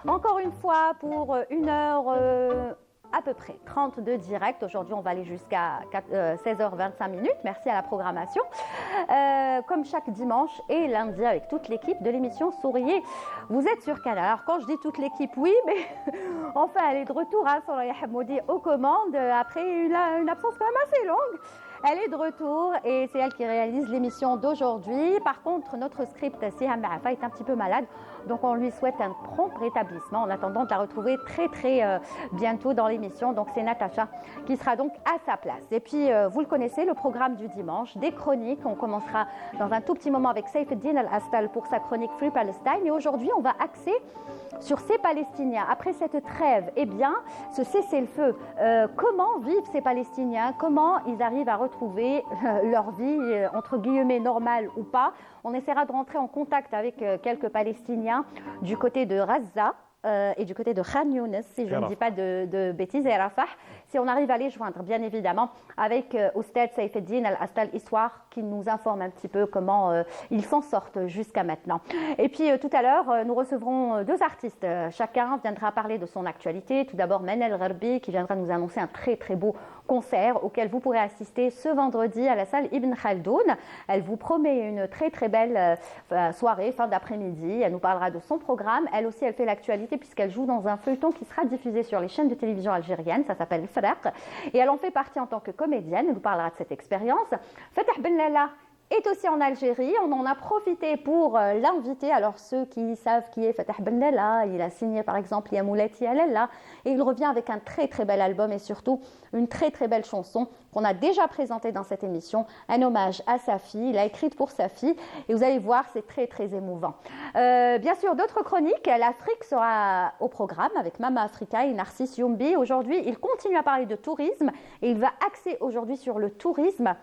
Encore une fois pour une heure à peu près 30 de direct. Aujourd'hui, on va aller jusqu'à 16h25 minutes. Merci à la programmation. Comme chaque dimanche et lundi avec toute l'équipe de l'émission Souriez. Vous êtes sur Canal. Alors quand je dis toute l'équipe, oui, mais enfin elle est de retour, hein, Soraya Hamoudi aux commandes après une absence quand même assez longue. Elle est de retour et c'est elle qui réalise l'émission d'aujourd'hui. Par contre, notre script, Siham Baafa, est un petit peu malade. Donc on lui souhaite un prompt rétablissement en attendant de la retrouver très bientôt dans l'émission. Donc c'est Natacha qui sera donc à sa place. Et puis vous le connaissez, le programme du dimanche, des chroniques. On commencera dans un tout petit moment avec Saifeddine Al-Astal pour sa chronique Free Palestine. Et aujourd'hui, on va axer sur ces Palestiniens. Après cette trêve, eh bien, ce cessez-le-feu, comment vivent ces Palestiniens? Comment ils arrivent à retrouver leur vie, entre guillemets, normale ou pas? On essaiera de rentrer en contact avec quelques Palestiniens du côté de Gaza et du côté de Khan Younes, si je ne dis pas de bêtises, et Rafah, si on arrive à les joindre, bien évidemment, avec Oustad Saifeddine Al-Astal, histoire qui nous informe un petit peu comment ils s'en sortent jusqu'à maintenant. Et puis tout à l'heure, nous recevrons deux artistes. Chacun viendra parler de son actualité. Tout d'abord, Manel Gharbi, qui viendra nous annoncer un très beau concert auquel vous pourrez assister ce vendredi à la salle Ibn Khaldoun. Elle vous promet une très belle soirée, fin d'après-midi. Elle nous parlera de son programme. Elle aussi, elle fait l'actualité puisqu'elle joue dans un feuilleton qui sera diffusé sur les chaînes de télévision algériennes. Ça s'appelle Fraq. Et elle en fait partie en tant que comédienne. Elle nous parlera de cette expérience. Fatah Ben Lalla est aussi en Algérie. On en a profité pour l'inviter. Alors ceux qui savent qui est Fatah Ben Lalla, il a signé par exemple Yamoulati Alella et il revient avec un très bel album et surtout une très belle chanson qu'on a déjà présentée dans cette émission, un hommage à sa fille. Il a écrite pour sa fille et vous allez voir, c'est très émouvant. Bien sûr, d'autres chroniques. L'Afrique sera au programme avec Mama Africa et Narcisse Youmbi. Aujourd'hui, il continue à parler de tourisme et il va axer aujourd'hui sur le tourisme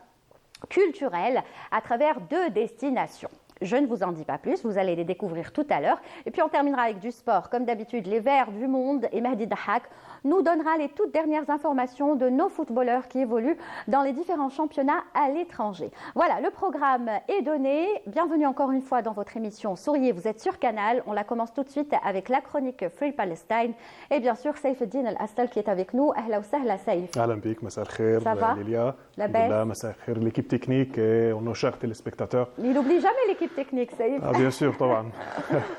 culturel à travers deux destinations. Je ne vous en dis pas plus, vous allez les découvrir tout à l'heure. Et puis on terminera avec du sport. Comme d'habitude, les Verts du monde et Mahdi Dahak nous donnera les toutes dernières informations de nos footballeurs qui évoluent dans les différents championnats à l'étranger. Voilà, le programme est donné. Bienvenue encore une fois dans votre émission Souriez, vous êtes sur Canal. On la commence tout de suite avec la chronique Free Palestine. Et bien sûr, Saifeddine Al-Astal qui est avec nous. Ahla wa sahla, Saif. Ahlan bik, مساء الخير Lilia. La belle. مساء الخير l'équipe technique et nos chers téléspectateurs. Il n'oublie jamais l'équipe technique, Saif. Ah bien sûr, طبعا.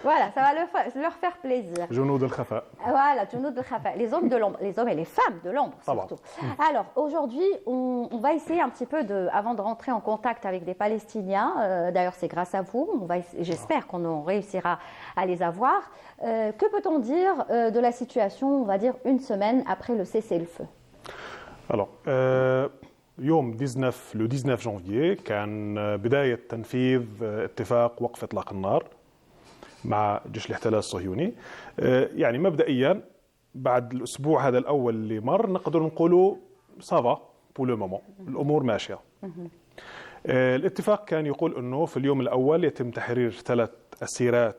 Voilà, ça va leur faire plaisir. جنود الخفاء. Voilà, جنود الخفاء. Les hommes de l'ombre, les hommes et les femmes de l'ombre surtout. Alors aujourd'hui, on va essayer un petit peu avant de rentrer en contact avec des Palestiniens. D'ailleurs, c'est grâce à vous. J'espère qu'on réussira à les avoir. Que peut-on dire de la situation, on va dire une semaine après le cessez-le-feu? Alors, يوم 19 le 19 janvier كان بداية تنفيذ اتفاق وقف إطلاق النار مع جيش الاحتلال الصهيوني. يعني مبدئيا بعد الأسبوع هذا الأول اللي مر نقدر نقوله صافا بور لو مومون الأمور ماشية. الاتفاق كان يقول أنه في اليوم الأول يتم تحرير 3 أسيرات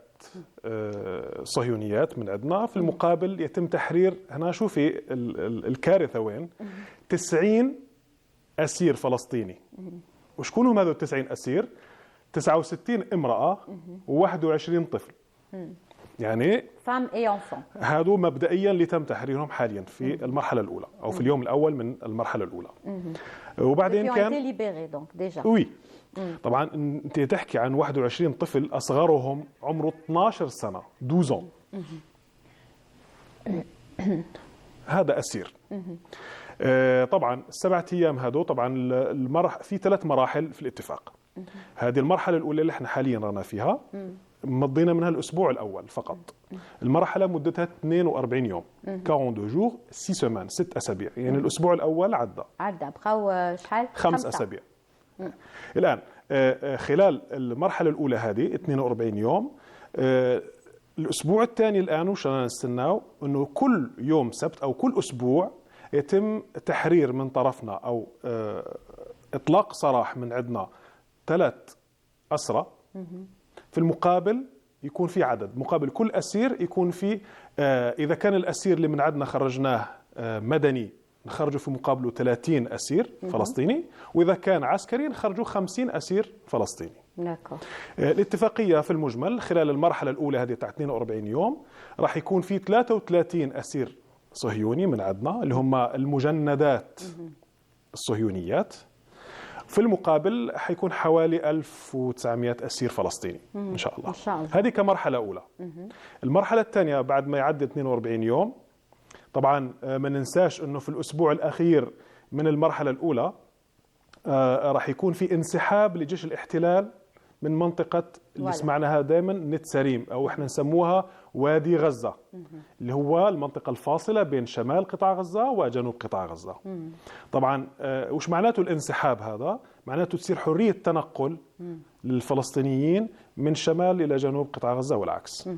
صهيونيات من عندنا، في المقابل يتم تحرير هنا شوفي الكارثة وين 90 أسير فلسطيني. وشكون هم هذول 90 أسير؟ 69 امرأة و21 طفل. يعني femmes et enfants. هذو مبدئيا اللي تم تحريرهم حاليا في المرحلة الأولى أو في اليوم الأول من المرحلة الأولى. وبعدين كان libérés donc déjà. وي طبعا انت تحكي عن 21 طفل اصغرهم عمره 12 سنه 12 هذا اسير. طبعا ال7 ايام هذو طبعا في 3 مراحل في الاتفاق. هذه المرحله الاولى اللي احنا حاليا رانا فيها مضينا منها الاسبوع الاول فقط. المرحله مدتها 42 يوم 42 جور 6 سيمان 6 اسابيع، يعني الاسبوع الاول عدى بقاو شحال 5 اسابيع. الآن خلال المرحلة الأولى هذه 42 يوم، الأسبوع الثاني الآن وش رانا نستناو أنه كل يوم سبت أو كل أسبوع يتم تحرير من طرفنا أو إطلاق سراح من عندنا 3 أسرى. في المقابل يكون في عدد مقابل كل أسير يكون في إذا كان الأسير اللي من عندنا خرجناه مدني نخرجوا في مقابله 30 أسير فلسطيني، وإذا كان عسكري نخرجوا 50 أسير فلسطيني. داكور. الاتفاقية في المجمل خلال المرحلة الأولى هذه تاع 42 يوم راح يكون في 33 أسير صهيوني من عندنا اللي هم المجندات الصهيونيات. في المقابل حيكون حوالي 1900 أسير فلسطيني إن شاء الله. إن شاء الله. هذه كمرحلة أولى. المرحلة الثانية بعد ما يعدي 42 يوم طبعا ما ننساش أنه في الأسبوع الأخير من المرحلة الأولى راح يكون في انسحاب لجيش الاحتلال من منطقة اللي سمعناها دائما نتساريم أو احنا نسموها وادي غزة اللي هو المنطقة الفاصلة بين شمال قطاع غزة وجنوب قطاع غزة. طبعا وش معناته الانسحاب هذا؟ معناته تصير حرية تنقل للفلسطينيين من شمال إلى جنوب قطاع غزة والعكس.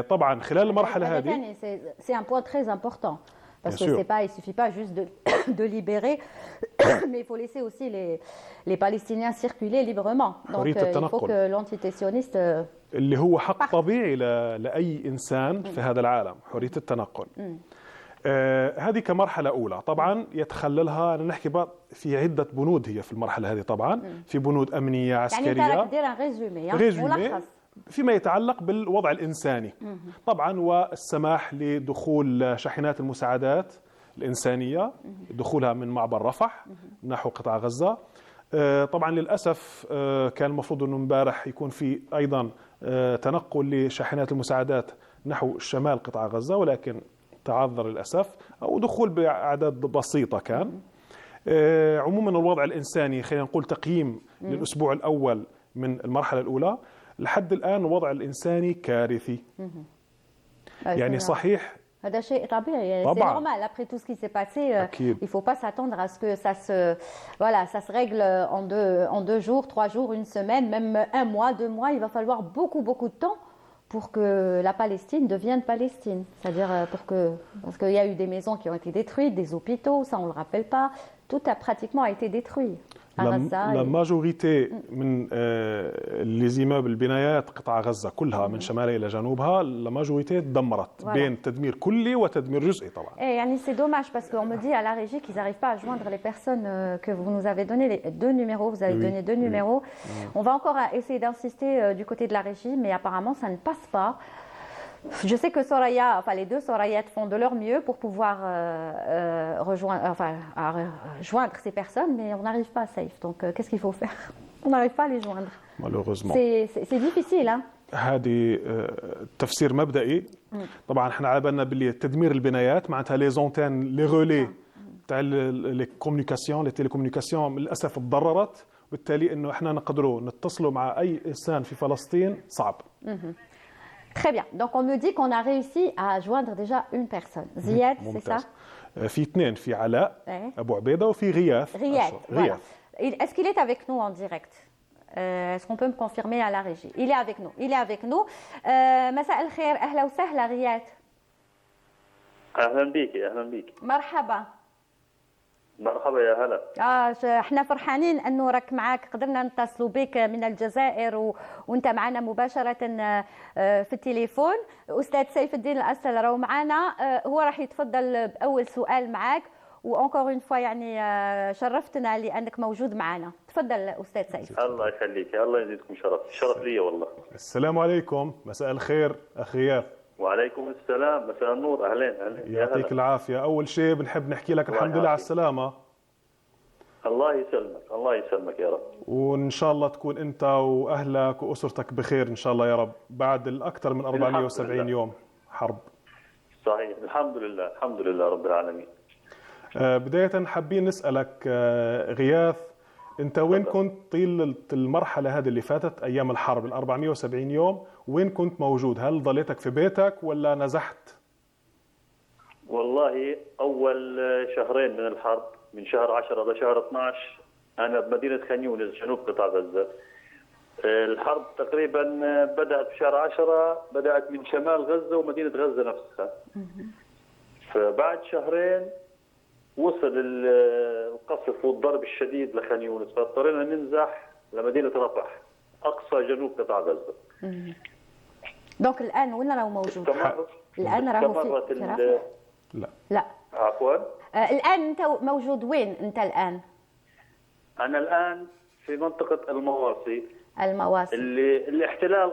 طبعا خلال المرحلة هذه c'est un point très important. Parce que c'est pas, il ne suffit pas juste de libérer, mais il faut laisser aussi les Palestiniens circuler librement. Donc il faut que l'entité sioniste اللي هو حق طبيعي لأي إنسان في هذا العالم، حرية التنقل. هذه كمرحلة أولى. طبعا يتخللها أنا نحكي بقى في عدة بنود هي في المرحلة هذه. طبعا في بنود أمنية عسكرية. يعني أنت دير ريزومي ملخص فيما يتعلق بالوضع الإنساني طبعا، والسماح لدخول شاحنات المساعدات الإنسانية دخولها من معبر رفح نحو قطاع غزة. طبعا للأسف كان المفروض أنه امبارح يكون في أيضا تنقل لشاحنات المساعدات نحو شمال قطاع غزة، ولكن تعذر للأسف، أو دخول بأعداد بسيطة كان. عموما الوضع الإنساني خلينا نقول تقييم للأسبوع الأول من المرحلة الأولى لحد الآن الوضع الإنساني كارثي. يعني صحيح هذا شيء طبيعي. C'est normal après tout ce qui s'est passé. Il faut pas s'attendre à ce que ça se règle en deux jours, 3 jours, une semaine, même 1 mois, 2 mois. Il va falloir beaucoup de temps pour que la Palestine devienne Palestine. C'est-à-dire parce qu'il y a eu des maisons qui ont été détruites, des hôpitaux, ça on le rappelle pas. Tout a pratiquement été détruit. La majorité من les immeubles البنايات قطاع غزة كلها من شمالها إلى جنوبها la majorité تدمرت بين تدمير كلي وتدمير جزئي طبعا. يعني c'est dommage parce qu'on me dit à la régie qu'ils n'arrivent pas à joindre les personnes que vous nous avez donné les 2 numéros. Vous avez donné 2 numéros. On va encore essayer d'insister du côté de la régie, mais apparemment ça ne passe pas. Je sais que Soraya, enfin les 2 Sorayettes font de leur mieux pour pouvoir joindre ces personnes, mais on n'arrive pas à safe. Donc qu'est-ce qu'il faut faire? On n'arrive pas à les joindre. Malheureusement. C'est difficile, hein. هذه تفسير مبدئي. طبعا احنا على بالنا باللي تدمير البنايات معناتها لي زونتين لي غولي تاع لي كومونيكاسيون لي تيليكومونيكاسيون للاسف تضررت، بالتالي انه احنا نقدروا نتصلوا مع اي انسان في فلسطين صعب. Très bien. Donc on me dit qu'on a réussi à joindre déjà une personne. Ziad, c'est ça? في 2 في علاء أبو عبيدة وفي غياث. Voilà. Est-ce qu'il est avec nous en direct? Est-ce qu'on peut me confirmer à la régie? Il est avec nous. Il est avec nous. مساء الخير. أهلا وسهلا غياث. أهلا بيك. مرحبا. مرحبا يا هلا. احنا فرحانين انه راك معاك، قدرنا نتصلوا بك من الجزائر وانت معنا مباشره في التليفون. استاذ سيف الدين الأسل راهو معنا، هو راح يتفضل باول سؤال معاك، وانكور اون فوا يعني شرفتنا لانك موجود معنا. تفضل استاذ سيف. الله يخليك، الله يزيدكم شرف لي والله. السلام عليكم، مساء الخير اخي غياث. وعليكم السلام، مساء النور. اهلين يعطيك العافيه. اول شيء بنحب نحكي لك الحمد لله على السلامه. الله يسلمك يا رب. وان شاء الله تكون انت واهلك واسرتك بخير ان شاء الله يا رب بعد الاكثر من 470 يوم حرب. صحيح، الحمد لله رب العالمين. بدايه حابين نسالك غياث، انت وين كنت طيل المرحله هذه اللي فاتت ايام الحرب ال 470 يوم؟ وين كنت موجود؟ هل ظليتك في بيتك ولا نزحت؟ والله اول شهرين من الحرب من شهر 10 لشهر 12 انا بمدينه خان يونس جنوب قطاع غزه. الحرب تقريبا بدات في شهر 10، بدات من شمال غزه ومدينه غزه نفسها. فبعد شهرين وصل القصف والضرب الشديد لخان يونس، فاضطرينا ننزح لمدينه رفح اقصى جنوب قطاع غزه. دونك الان وين راهو موجود؟ الان راهو في رفح؟ لا عفوا. الان انت موجود وين انت الان؟ انا الان في منطقة المواصي المواصل. اللي الاحتلال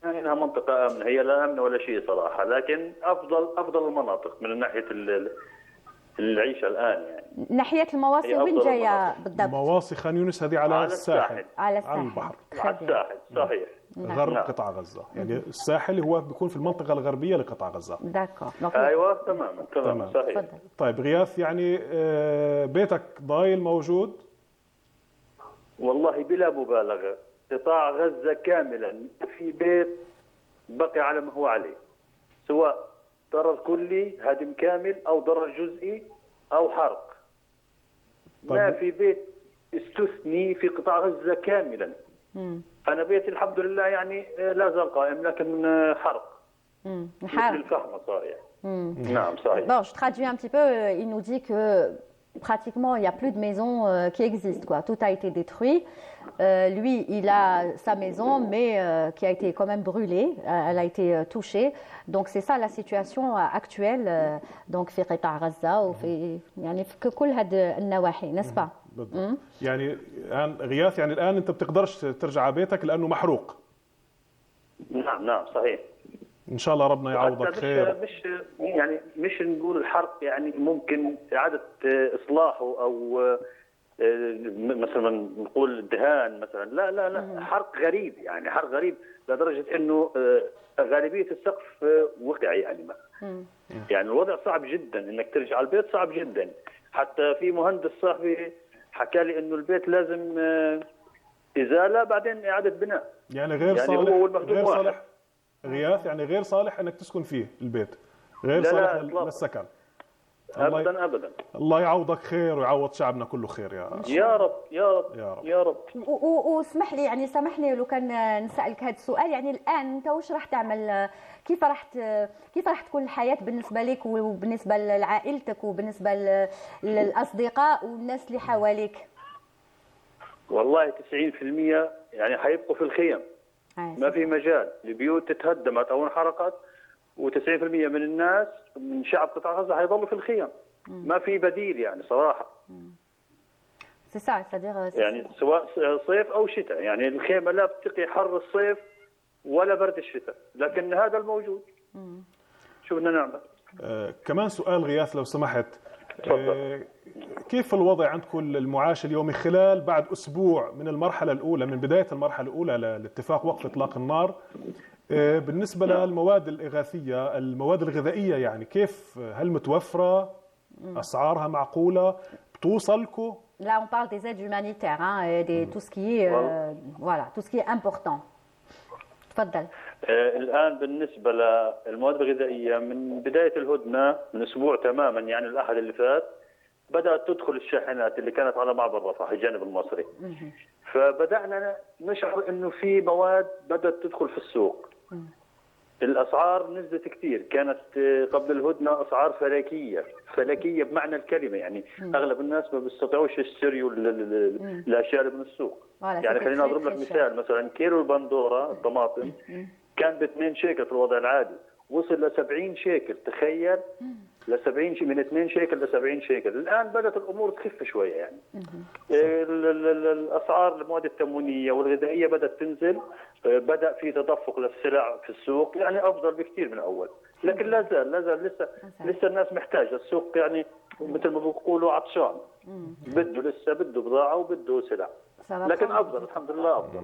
انها منطقة آمنة، هي لا آمنة ولا شيء صراحة، لكن افضل المناطق من ناحية العيشة الآن يعني. ناحية المواصل هي وين أفضل جاية المناطق. بالضبط؟ مواصي خان يونس هذه على الساحل، على على الساحل. البحر، على الساحل صحيح. غرب نعم. قطاع غزة. يعني الساحل هو بيكون في المنطقة الغربية لقطاع غزة. داكور. ايوه تماما صحيح. تفضل. طيب غياث، يعني بيتك ضايل موجود؟ والله بلا مبالغة قطاع غزة كاملا في بيت بقي على ما هو عليه، سواء ضرر كلي هدم كامل أو ضرر جزئي أو حرق. ما طيب. في بيت استثني في قطاع غزة كاملا. أنا بيتي الحمد لله يعني لا زال قائم، لكن حرق مثل حرق. الفحمة صار يعني. نعم صحيح. Bon, je traduis un petit peu. Il nous dit que pratiquement, il n'y a plus de maisons qui existent, quoi. Tout a été détruit. Lui, il a sa maison, mais qui a été quand même brûlée. Elle a été touchée. Donc, c'est ça la situation actuelle. Donc, في قطاع غزة وفي يعني في كل هذه النواحي، n'est-ce pas؟ بالضبط. يعني الآن غياث، يعني الآن أنت بتقدرش ترجع على بيتك لأنه محروق. نعم صحيح. إن شاء الله ربنا يعوضك خير. مش نقول الحرق، يعني ممكن إعادة إصلاحه أو مثلا نقول الدهان مثلا. لا حرق غريب، يعني حرق غريب لدرجة إنه غالبية السقف وقع يعني ما. يعني الوضع صعب جدا، إنك ترجع على البيت صعب جدا. حتى في مهندس صاحبي حكى لي إنه البيت لازم إزالة بعدين إعادة بناء. يعني غير يعني صالح، هو والمخدوم غير واحد. صالح غياث، يعني غير صالح انك تسكن فيه البيت، غير لا صالح إطلاقاً. للسكن. أبدا. الله يعوضك خير ويعوض شعبنا كله خير يا رب. يا رب يا رب يا رب. يا رب. واسمح لي، يعني سامحني لو كان نسألك هذا السؤال. يعني الآن أنت واش راح تعمل؟ كيف راح تكون الحياة بالنسبة لك وبالنسبة لعائلتك وبالنسبة للأصدقاء والناس اللي حواليك؟ والله 90% يعني حيبقوا في الخيم. ما في مجال، البيوت تتهدمت او انحرقت، و90% من الناس من شعب قطاع غزه حيضلوا في الخيم. ما في بديل يعني صراحه. سي سا c'est-à-dire يعني سواء صيف او شتاء، يعني الخيمه لا بتقي حر الصيف ولا برد الشتاء، لكن هذا الموجود. شو بدنا نعمل؟ كمان سؤال غياث لو سمحت. كيف الوضع عندكم المعاش اليومي خلال بعد أسبوع من المرحلة الأولى، من بداية المرحلة الأولى لاتفاق وقف إطلاق النار، بالنسبة للمواد الإغاثية، المواد الغذائية، يعني كيف؟ هل متوفرة؟ أسعارها معقولة؟ بتوصلكم؟ Là, on parle des aides humanitaires, hein, et tout ce qui est, voilà, tout ce qui est important. تفضل. الآن بالنسبة للمواد الغذائية من بداية الهدنة من أسبوع تماما، يعني الأحد اللي فات بدأت تدخل الشاحنات اللي كانت على معبر رفح الجانب المصري. فبدأنا نشعر إنه في مواد بدأت تدخل في السوق. الأسعار نزلت كثير، كانت قبل الهدنة أسعار فلكية بمعنى الكلمة، يعني أغلب الناس ما بيستطيعوش يشتروا الأشياء اللي من السوق. يعني خلينا أضرب لك مثال، مثلا كيلو البندورة الطماطم كان ب 2 شيكل في الوضع العادي، وصل ل 70 شيكل. تخيل، من 2 شيكل ل 70 شيكل. الآن بدأت الأمور تخف شوية يعني. الأسعار المواد التموينية والغذائية بدأت تنزل، بدأ في تدفق للسلع في السوق، يعني أفضل بكثير من الأول. لكن لا زال لسه الناس محتاجة السوق، يعني مثل ما بيقولوا عطشان، بده بضاعة وبده سلع. لكن أفضل الحمد لله، أفضل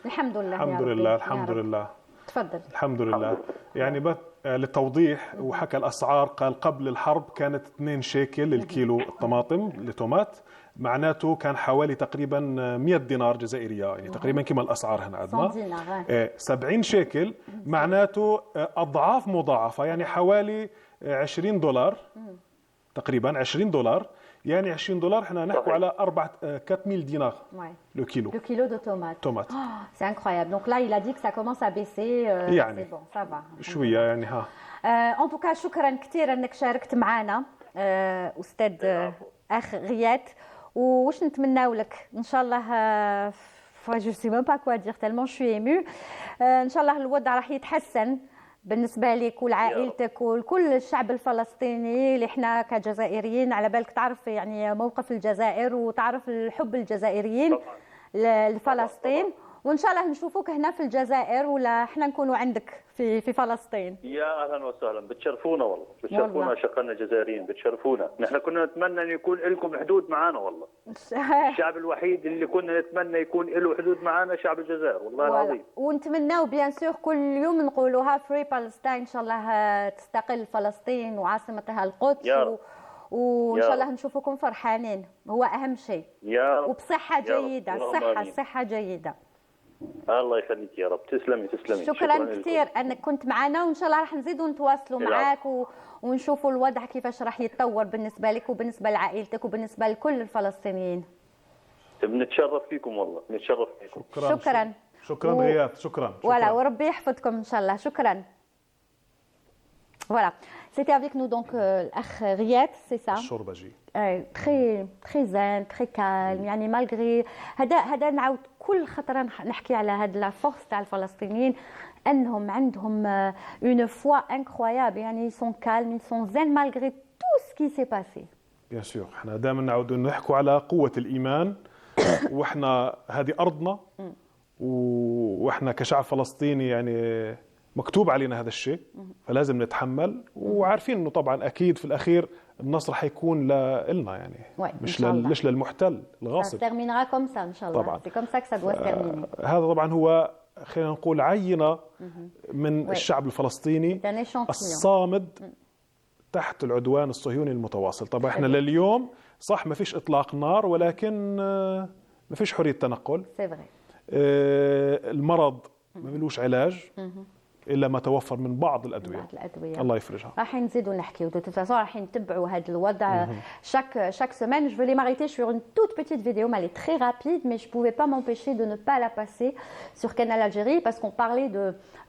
الحمد لله. الحمد لله الحمد لله. تفضل. الحمد لله. يعني للتوضيح، وحكى الأسعار، قال قبل الحرب كانت 2 شيكل الكيلو الطماطم التومات، معناته كان حوالي تقريبا 100 دينار جزائرية، يعني تقريبا كما الأسعار هنا عندنا. 70 شيكل معناته أضعاف مضاعفة، يعني حوالي 20 دولار تقريبا، 20 دولار. يعني 20 دولار احنا نحكوا على 4000 دينار le kilo. Le kilo de tomates. Oh, c'est incroyable. Donc là, il a dit que ça commence à baisser. يعني c'est bon, ça va. شوية يعني ها. En tout cas, شكرا كثير انك شاركت معنا استاذ اخ غياث. وش نتمناو لك ان شاء الله؟ je sais même pas quoi dire tellement je suis émue. ان شاء الله الوضع راح يتحسن بالنسبة لك ولعائلتك ولكل الشعب الفلسطيني اللي احنا كجزائريين على بالك تعرف يعني موقف الجزائر وتعرف الحب الجزائريين. لفلسطين، وان شاء الله نشوفوك هنا في الجزائر ولا احنا نكونوا عندك في فلسطين. يا اهلا وسهلا، بتشرفونا والله، والله. بتشرفونا شقنا الجزائريين، بتشرفونا. نحن كنا نتمنى ان يكون لكم حدود معنا والله. الشعب الوحيد اللي كنا نتمنى يكون له حدود معنا شعب الجزائر والله العظيم. ونتمناو بيان سور كل يوم نقولوها فري بالستاين، ان شاء الله تستقل فلسطين وعاصمتها القدس. يا رب. وان يا شاء رب. الله نشوفكم فرحانين، هو اهم شيء. يا رب. وبصحه يا رب. جيده، اللهم آمين. صحه جيده. الله يخليك يا رب، تسلمي تسلمي. شكرا لكم. كثير انك كنت معنا، وان شاء الله راح نزيدوا نتواصلوا العفو. معاك ونشوفوا الوضع كيفاش راح يتطور بالنسبه لك وبالنسبه لعائلتك وبالنسبه لكل الفلسطينيين. بنتشرف فيكم والله، بنتشرف فيكم. شكرا غياث، شكرا. Voilà, وربي يحفظكم ان شاء الله. شكرا. Voilà, c'était avec nous donc الأخ غياث, c'est ça. الشربجي. très très zen, très calme. يعني malgré هذا نعاود كل خطرة نحكي على هاد لا فورس تاع الفلسطينيين انهم عندهم une foi incroyable. يعني ils sont calmes, ils sont zen malgré tout ce qui s'est passé. Bien sûr, احنا دائما نعود نحكوا على قوة الإيمان واحنا هذه أرضنا واحنا كشعب فلسطيني يعني مكتوب علينا هذا الشيء، فلازم نتحمل وعارفين انه طبعا اكيد في الاخير النصر حيكون لنا يعني مش للمحتل الغاصب. Ça terminera comme ça ان شاء الله. طبعا. C'est comme ça que ça doit se terminer. هذا طبعا هو خلينا نقول عينة من الشعب الفلسطيني الصامد تحت العدوان الصهيوني المتواصل. طبعا احنا لليوم صح ما فيش اطلاق نار، ولكن ما فيش حرية تنقل. C'est vrai. المرض ما ملوش علاج الا ما توفر من بعض الادويه. الله يفرجها. راح نزيدوا نحكيو دو توت فاسون، راح نتبعوا هذا الوضع chaque semaine. Je vais m'arrêter sur une toute petite vidéo, mais elle est très rapide, mais je pouvais pas m'empêcher de ne pas la passer sur Canal Algérie parce qu'on parlait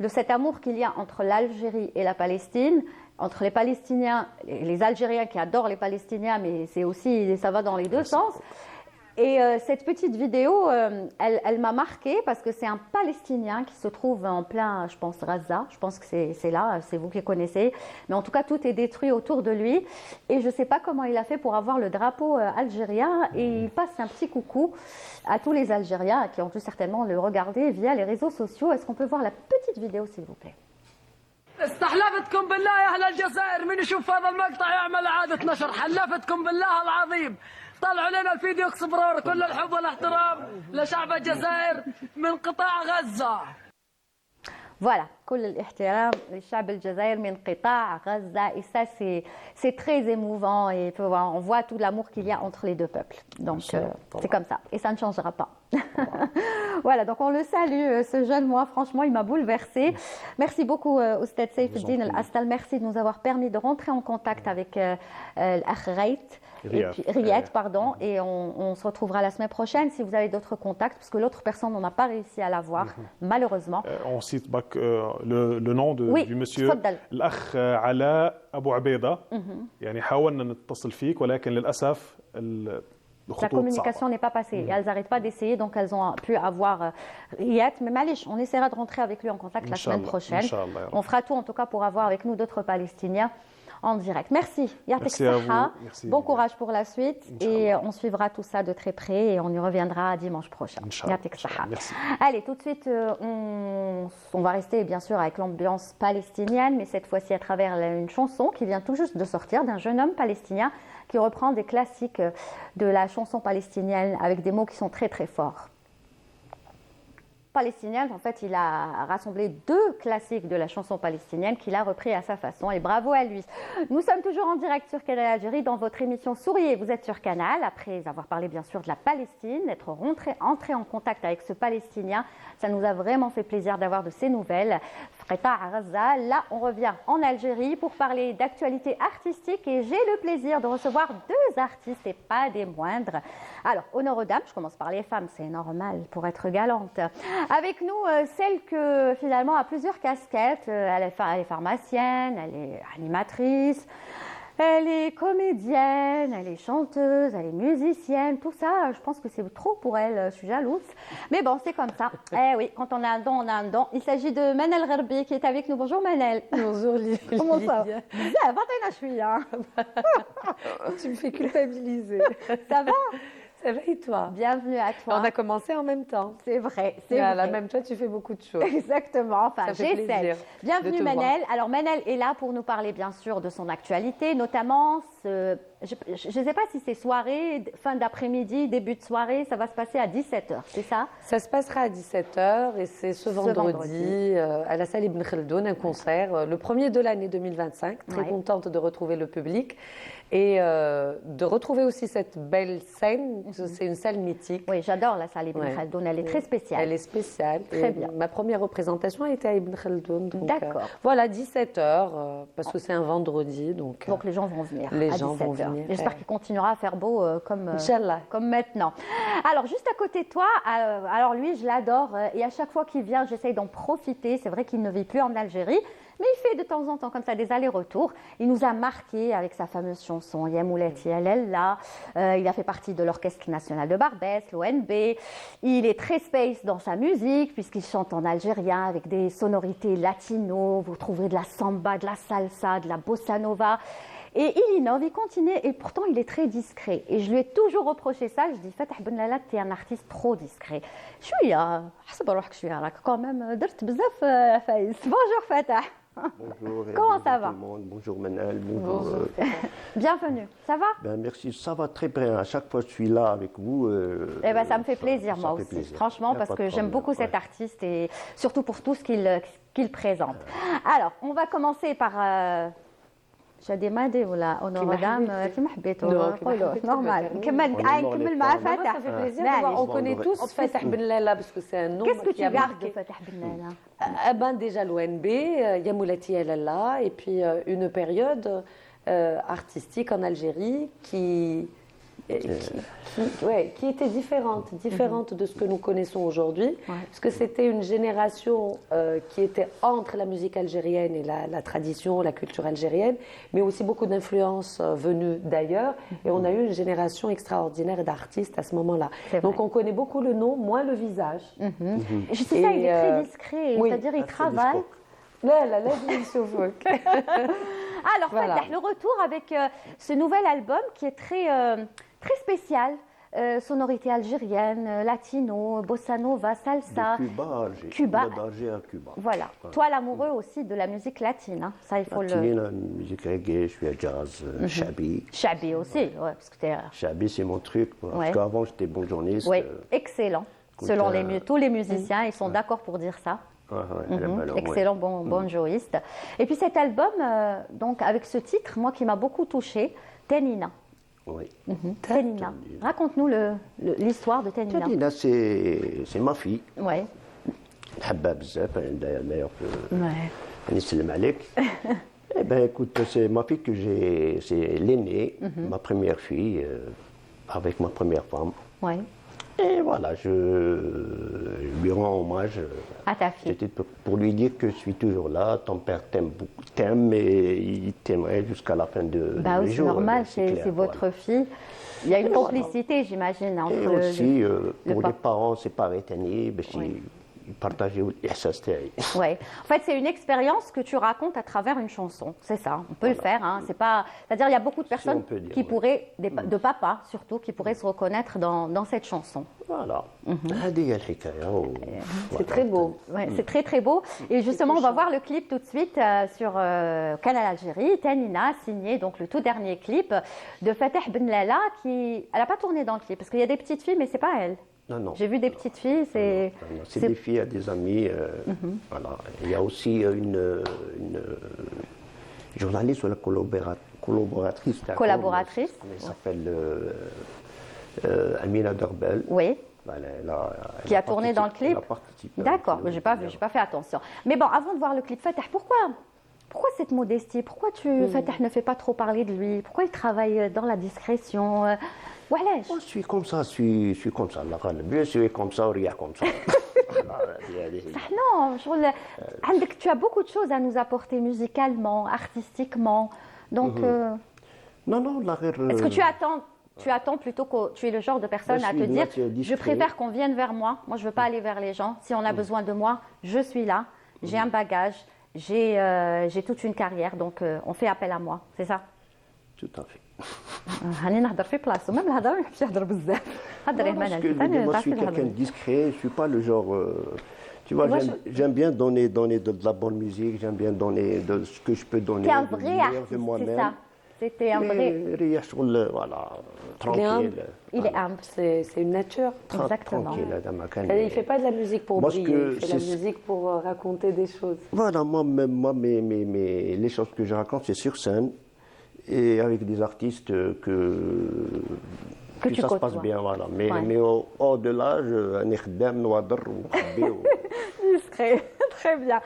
de cet amour qu'il y a entre l'Algérie et la Palestine, entre les Palestiniens et les Algériens qui adorent les Palestiniens, mais c'est aussi ça va dans les deux sens. Et cette petite vidéo, elle m'a marquée parce que c'est un Palestinien qui se trouve en plein, je pense, Gaza. Je pense que c'est là, c'est vous qui connaissez. Mais en tout cas, tout est détruit autour de lui. Et je ne sais pas comment il a fait pour avoir le drapeau algérien. Et il passe un petit coucou à tous les Algériens qui ont dû certainement le regarder via les réseaux sociaux. Est-ce qu'on peut voir la petite vidéo, s'il vous plaît? استحلفتكم بالله يا أهل الجزائر من يشوف هذا المقطع يعمل إعادة نشر. حلفتكم بالله العظيم طلعوا لنا الفيديو اكسبلور. كل الحب والاحترام لشعب الجزائر من قطاع غزة. Voilà, كل الاحترام للشعب الجزائر من قطاع غزة. Et ça, c'est très émouvant et on voit tout l'amour qu'il y a entre les deux peuples. Donc, c'est comme ça. Et ça ne changera pas. Voilà, donc on le salue, ce jeune, moi, franchement, il m'a bouleversée. Merci beaucoup, Oustad Saïfeddine El Astal. Merci de nous avoir permis de rentrer en contact avec l'Akh Riyad, pardon. Et on se retrouvera la semaine prochaine si vous avez d'autres contacts, parce que l'autre personne, on n'a pas réussi à l'avoir, malheureusement. On cite le nom du monsieur الأخ علاء أبو عبيدة. يعني حاولنا نتصل فيك ولكن للأسف la communication n'est pas passée. Elles n'arrêtent pas d'essayer, donc elles ont pu avoir Riyad. Mais Malish, on essaiera de rentrer avec lui en contact la semaine prochaine. On fera tout en tout cas pour avoir avec nous d'autres Palestiniens en direct. Merci. Merci à vous. Merci. Bon courage pour la suite. Et on suivra tout ça de très près et on y reviendra dimanche prochain. Merci. Allez, tout de suite, on va rester bien sûr avec l'ambiance palestinienne, mais cette fois-ci à travers une chanson qui vient tout juste de sortir d'un jeune homme palestinien qui reprend des classiques de la chanson palestinienne avec des mots qui sont très très forts. Palestinienne, en fait, il a rassemblé 2 classiques de la chanson palestinienne qu'il a repris à sa façon et bravo à lui. Nous sommes toujours en direct sur Canal Algérie dans votre émission Souriez, vous êtes sur Canal, après avoir parlé bien sûr de la Palestine, d'être entré en contact avec ce Palestinien. Ça nous a vraiment fait plaisir d'avoir de ces nouvelles. Là, on revient en Algérie pour parler d'actualité artistique et j'ai le plaisir de recevoir 2 artistes et pas des moindres. Alors, honneur aux dames, je commence par les femmes, c'est normal pour être galante. Avec nous, celle que finalement a plusieurs casquettes. Elle est pharmacienne, elle est animatrice, elle est comédienne, elle est chanteuse, elle est musicienne. Tout ça, je pense que c'est trop pour elle. Je suis jalouse. Mais bon, c'est comme ça. Eh oui, quand on a un don, on a un don. Il s'agit de Manel Gherbi qui est avec nous. Bonjour Manel. Bonjour Lily. Comment ça va? Tu me fais culpabiliser. Ça va? Réveille-toi. Bienvenue à toi. On a commencé en même temps. C'est vrai, c'est Voilà, vrai. même toi, tu fais beaucoup de choses. Exactement, enfin Ça fait j'essaie. plaisir Bienvenue de te Manel. Alors Manel est là pour nous parler bien sûr de son actualité, notamment je ne sais pas si c'est soirée, fin d'après-midi, début de soirée, ça va se passer à 17h, c'est ça? Ça se passera à 17h et c'est ce vendredi à la salle Ibn Khaldoun, un concert, le premier de l'année 2025. Très Ouais. contente de retrouver le public et de retrouver aussi cette belle scène. C'est une salle mythique. Oui, j'adore la salle Ibn Ouais. Khaldoun, elle est très spéciale. Elle est spéciale. Très Et bien. Ma première représentation a été à Ibn Khaldoun. donc, D'accord. Voilà, 17h, parce que c'est un vendredi. Donc, Donc les gens vont venir Les à gens vont 17h. venir, J'espère ouais. qu'il continuera à faire beau Inch'Allah. comme maintenant. Alors, juste à côté de toi, alors lui, je l'adore et à chaque fois qu'il vient, j'essaye d'en profiter. C'est vrai qu'il ne vit plus en Algérie, mais il fait de temps en temps comme ça des allers-retours. Il nous a marqué avec sa fameuse chanson Yamoulati Alella. Il a fait partie de l'Orchestre national de Barbès, l'ONB. Il est très space dans sa musique puisqu'il chante en algérien avec des sonorités latino. Vous trouverez de la samba, de la salsa, de la bossa nova. Et il innove, il continue, et pourtant il est très discret. Et je lui ai toujours reproché ça. Je dis, Fatah Benlala, tu es un artiste trop discret. شوية حسب روحك شوية راك quand même درت بزاف فايز. Bonjour Fatah. Bonjour. Comment ça bonjour va? tout le monde. Bonjour Manal. Bonjour. Bienvenue. Ça va? Ben, merci, ça va très bien. À chaque fois je suis là avec vous. Eh ben, ça me fait plaisir, ça moi fait aussi. plaisir. Franchement, Y a parce pas que de j'aime problème, beaucoup cet ouais. artiste et surtout pour tout ce qu'il présente. Alors, on va commencer par. شادي مادي ولا مدام كيما حبيتوا قولوا نورمال نكمل نكمل مع Ça فتح. fait plaisir de معليش. voir. On connaît tous Fatah Benlala parce que c'est un nom Qu'est-ce que qui tu a gardes marqué. de Fatah Benlala? Déjà l'ONB, Yamoulati Alalla, et puis une période artistique en Algérie qui était différente de ce que nous connaissons aujourd'hui, parce que c'était une génération qui était entre la musique algérienne et la tradition, la culture algérienne, mais aussi beaucoup d'influences venues d'ailleurs, et on a eu une génération extraordinaire d'artistes à ce moment-là. C'est Donc vrai. on connaît beaucoup le nom, moins le visage. Je sais ça, il est très discret, oui. c'est-à-dire il Ah, c'est travaille. discours. Là, je me souviens. Alors, Voilà. Fatah, le retour avec ce nouvel album qui est très spécial. Sonorité algérienne, latino, bossa nova, salsa. De Cuba à Alger. Cuba. D'Alger à Cuba. Voilà. Toi, l'amoureux aussi de la musique latine. Hein. Ça, il faut Latine, le. musique reggae, je suis à jazz, shabi. Chabi aussi, ouais, parce que t'es. Shabi, c'est mon truc. Parce Ouais. qu'avant, j'étais bon journaliste. Oui, excellent. écoute, Selon tous les musiciens, ils sont d'accord pour dire ça. Excellent, bon joïste. Et puis cet album, donc avec ce titre, moi qui m'a beaucoup touchée, Tenina. Oui. Tenina. Raconte-nous l'histoire de Tenina. Tadina, c'est ma fille. Ouais. نحبها بزاف d'ailleurs Ouais. نسلم عليك. Eh ben écoute, c'est ma fille que c'est l'aînée, ma première fille, avec ma première femme. Ouais. Et voilà, je lui rends hommage. À ta fille. C'était pour lui dire que je suis toujours là, ton père t'aime et il t'aimerait jusqu'à la fin de Bah oui, mes c'est jours. normal, clair, c'est votre fille. Il y a une complicité, j'imagine, entre Et aussi, le pour les papa. parents séparés, Oui. ils partageaient l'ihsas تاعي. Ouais. En fait, c'est une expérience que tu racontes à travers une chanson. C'est ça. On peut le faire. Hein. C'est pas. C'est-à-dire, il y a beaucoup de personnes on peut dire, qui ouais. pourraient, de papa surtout, qui pourraient se reconnaître dans cette chanson. Voilà. هذه هي الحكاية C'est très beau. Ouais, c'est très très beau. Et justement, on va voir le clip tout de suite sur Canal Algérie. Tanina a signé donc le tout dernier clip de Fatah Benlala qui, elle n'a pas tourné dans le clip parce qu'il y a des petites filles, mais c'est pas elle. Non, non. J'ai vu des petites filles, c'est. C'est des filles à des amis. Voilà. Il y a aussi une journaliste ou la collaboratrice. d'accord, Collaboratrice. Elle s'appelle Amina Derbel. Oui. Qui a tourné dans le clip. Elle a participé. D'accord, mais j'ai pas fait attention. Mais bon, avant de voir le clip Fatah, pourquoi cette modestie? Pourquoi Fatah ne fait pas trop parler de lui? Pourquoi il travaille dans la discrétion? Voilà. Moi, je suis comme ça, je suis comme ça. Je suis comme ça, rien comme ça. Non, tu as beaucoup de choses à nous apporter musicalement, artistiquement. Donc, Non, non, la est-ce que tu attends plutôt que tu es le genre de personne Moi, à je te suis dire, droitier, je discret. préfère qu'on vienne vers moi. Moi, je veux pas aller vers les gens. Si on a besoin de moi, je suis là. J'ai un bagage. J'ai toute une carrière. Donc, on fait appel à moi. C'est ça. Tout à fait. هاني نهضر في بلاصتو ما بنهضر ما نحبش نهضر بزاف تفضلي Parce منال que je veux dire, moi, je suis تعطي quelqu'un de الهضره. discret, je ne suis pas le genre. Tu vois, Moi, j'aime bien donner de la bonne musique, j'aime bien donner de ce que je peux donner. T'es un le vrai meilleur de artiste, c'est moi-même. ça. C'était un vrai. Mais ريح شغل voilà, tranquille. Il est humble. C'est une nature. Exactement. Tranquille, هذا ما كان. Il ne fait pas de la musique pour Moi, ce briller, que il fait de la c'est- musique pour raconter des choses. Voilà, les choses que je raconte, c'est sur scène et avec des artistes Que tu ça se passe côtoies. bien, voilà. Mais, Ouais. mais au-delà, أنا خدام نوادر ونخبي Discret. Très bien.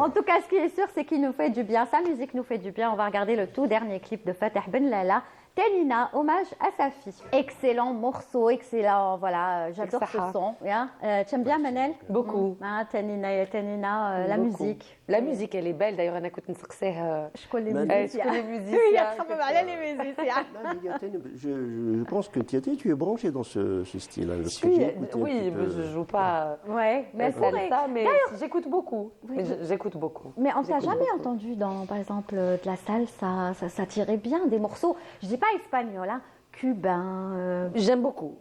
En tout cas, ce qui est sûr, c'est qu'il nous fait du bien. Sa musique nous fait du bien. On va regarder le tout dernier clip de Fateh Ben Lala. Tanina, hommage à sa fille. Excellent morceau, excellent. Voilà, j'adore ce Sarah. son. Hein. Tu aimes bien Manel? Beaucoup. Tanina, la Beaucoup. musique. La musique, elle est belle. D'ailleurs, أنا كنت نسقسيه Je connais les Manel. musiciens. شكون les Oui, musiciens. il a travaillé les musiciens. Non, mais Yaten, je pense que Tiaté, tu es branché dans ce style-là. parce que Oui, j'ai écouté un oui, petit peu. mais je joue pas Ouais, mais elle pourrait. salsa, mais j'écoute beaucoup. J'écoute beaucoup. Mais on t'a J'écoute jamais beaucoup. entendu dans, par exemple, de la salsa, ça tirait bien des morceaux. Je dis pas espagnol, hein, cubain. J'aime beaucoup.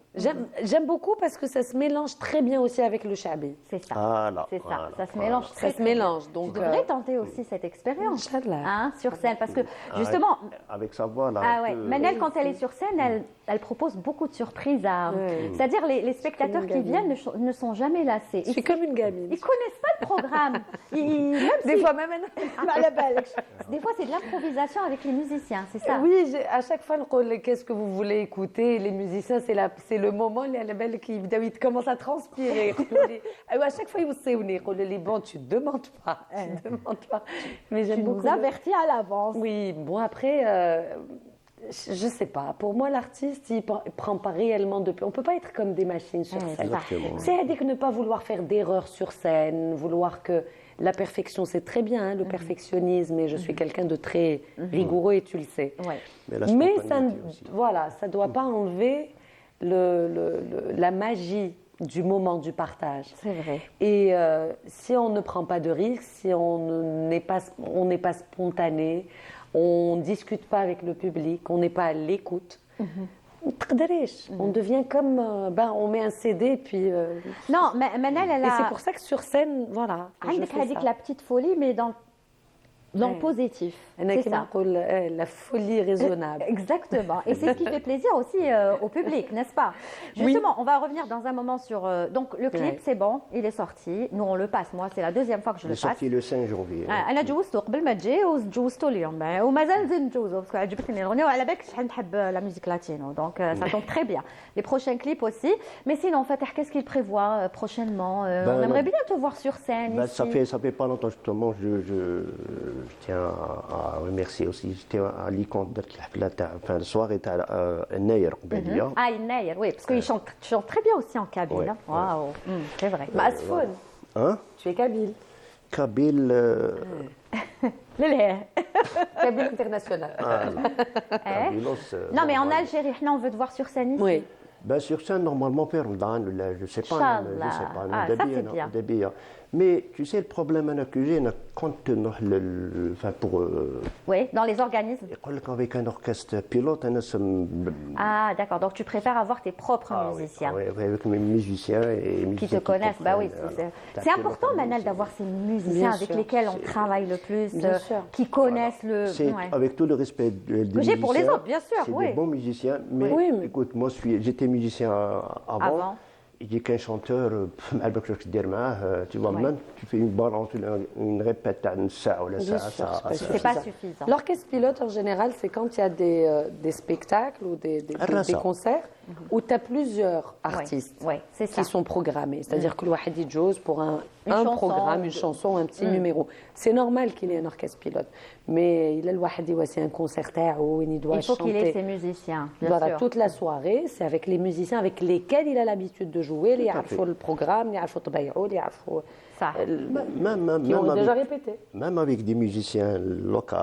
J'aime beaucoup parce que ça se mélange très bien aussi avec le shabi. C'est ça. Voilà, C'est ça. voilà, Ça se voilà. mélange très Ça se très bien. mélange, Tu donc devrais tenter aussi cette expérience Inch'Allah. hein, sur scène parce que justement. Avec sa voix, là. Ah un ouais, peu, Manel, quand elle est sur scène, elle propose beaucoup de surprises à. Ouais. C'est-à-dire les spectateurs comme une qui viennent ne sont jamais lassés. Je suis comme une gamine. Ils connaissent pas le programme. Même Des si- fois même. Des fois, c'est de l'improvisation avec les musiciens, c'est ça. Oui, à chaque fois, qu'est-ce que vous voulez écouter? Les musiciens, c'est le moment, les belles qui commencent à transpirer. À chaque fois, ils vous savent, les bon, tu demandes pas, Mais Tu j'aime nous beaucoup. avertis à l'avance. Oui, bon après, je sais pas. Pour moi, l'artiste, il prend pas réellement de. On peut pas être comme des machines sur scène. Exactement. C'est-à-dire que ne pas vouloir faire d'erreurs sur scène, vouloir que la perfection, c'est très bien, hein, le perfectionnisme. Et je suis quelqu'un de très rigoureux et tu le sais. Ouais. Mais ça, spontanéité aussi. voilà, ça doit pas enlever la magie du moment du partage. C'est vrai. Et si on ne prend pas de risques, si on n'est pas spontané, on ne discute pas avec le public, on n'est pas à l'écoute, on devient comme, on met un CD et puis... Non, mais Manel, elle Et a. c'est pour ça que sur scène, voilà, je عندك fais هذيك ça. la petite folie, mais dans le Ouais. positif. أنا C'est كما ça. نقول la folie raisonnable. Exactement. Et c'est ce qui fait plaisir aussi au public, n'est-ce pas? Justement, on va revenir dans un moment sur. Donc, le clip, Ouais. c'est bon, il est sorti. Nous, on le passe. Moi, c'est la deuxième fois que je Il le est passe. sorti le 5 janvier. انا جوزته قبل ما تجي وجوزته اليوم ومازال نزيد نجوزه باسكو عجبتني الاغنيه وعلى بالك شحال نحب لا ميوزيك لاتينو دونك ça tombe très bien. Les prochains clips aussi. Mais sinon, Fateh, qu'est-ce qu'il prévoit prochainement? On aimerait bien te voir sur scène Ben, ici. ça fait pas longtemps justement, je tiens à remercier aussi, j'étais à Alicante درت الحفله تاع enfin السواري تاع الناير قبيله. Ah, Inaïr, oui, parce qu'il chante très bien aussi en kabyle. Ouais, hein. Waouh, c'est vrai. Masfoun, Hein? tu es kabyle. Kabyle. Lélé. Kabyle international. Kabylos, Non, mais en normal. Algérie, là, on veut te voir sur scène ici. Oui. Ben, sur scène, normalement, pour Ramadan, je sais pas. Inch'Allah. Je sais pas. Ah, ça, c'est bien. bien. Mais tu sais, le problème que j'ai, quand enfin, pour. Oui, dans les organismes. Avec un orchestre pilote, ça me. Ah, d'accord. Donc, tu préfères avoir tes propres musiciens. Oui, avec mes musiciens et Qui te connaissent, bah oui, c'est important, Manal, d'avoir ces musiciens Bien avec sûr, lesquels on travaille le plus, Bien sûr. qui connaissent le. C'est Ouais. avec tout le respect des Que j'ai pour les musiciens, autres, bien sûr, c'est oui. des bons musiciens, mais Oui, mais- écoute, moi j'étais musicien avant. Avant. Il dit qu'un chanteur, tu vois, Ouais. même tu fais une balance, une répète à une salle, Bien sûr, C'est pas suffisant. L'orchestre pilote, en général, c'est quand il y a des spectacles ou des concerts où tu as plusieurs artistes Ouais, c'est ça. qui sont programmés. C'est-à-dire que le Wahid Joz pour un chanson, programme, une chanson, un petit numéro. C'est normal qu'il ait un orchestre pilote. Mais il a le Wahid, c'est un concert où il doit Il faut qu'il ait chanter. ses musiciens, bien Voilà, sûr. toute la soirée, c'est avec les musiciens avec lesquels il a l'habitude de jouer, les à fait. يعرفوا le programme, les يعرفوا طبيعه, les يعرفوا Ça. qui ont déjà répété. Même avec des musiciens locaux,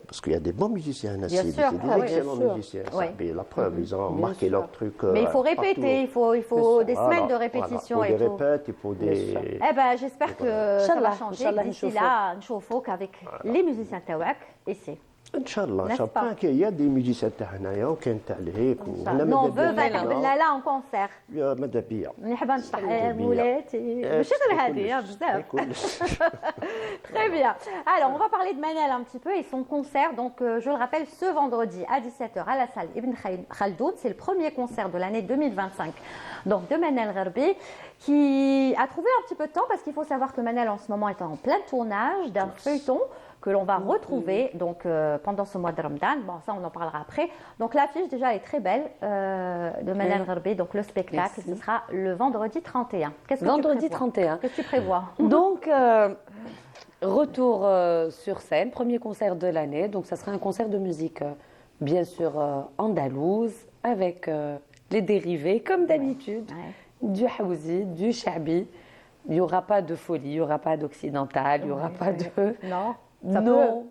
parce qu'il y a des bons musiciens, Bien c'est sûr, des ah oui, excellents bien sûr. musiciens. Ouais. Ça, mais la preuve, ils ont marqué sûr. leur truc. Mais il faut répéter, il faut des semaines de Voilà, répétition voilà. et Il faut tout. des répètes, il faut des. Eh ben, j'espère que ça va Inch'Allah, changer. Inch'Allah, D'ici là, نشوفوك avec les musiciens تاوعك ici. ان شاء الله N'est-ce pas? شابان كاين دي ميوزيسيان تاع هنايا وكاين تاع الهيك وهنا نو فو ماذا فاتح بيا بالله لا اون كونسير يا ماذا بيا نحب نشطح بيا. مولاتي ماشي غير هذه بزاف Très bien. Alors, on va parler de Manel un petit peu et son concert. Donc, je le rappelle, ce vendredi à 17h à la salle Ibn Khaldoun. C'est le premier concert de l'année 2025. Donc, de Manel Gharbi, qui a trouvé un petit peu de temps parce qu'il faut savoir que Manel en ce moment est en plein tournage d'un feuilleton que l'on va retrouver donc, pendant ce mois de Ramadan. Bon, ça, on en parlera après. Donc, l'affiche, déjà, est très belle de Manel Gharbi. Donc, le spectacle, Merci. ce sera le vendredi 31. Qu'est-ce que Vendredi tu prévois 31. Qu'est-ce que tu prévois Donc, retour sur scène, premier concert de l'année. Donc, ça sera un concert de musique, bien sûr, andalouse, avec les dérivés, comme d'habitude, du haouzi, du shabi. Il n'y aura pas de folie, il n'y aura pas d'occidental, il n'y aura pas de... Non. Ça Non.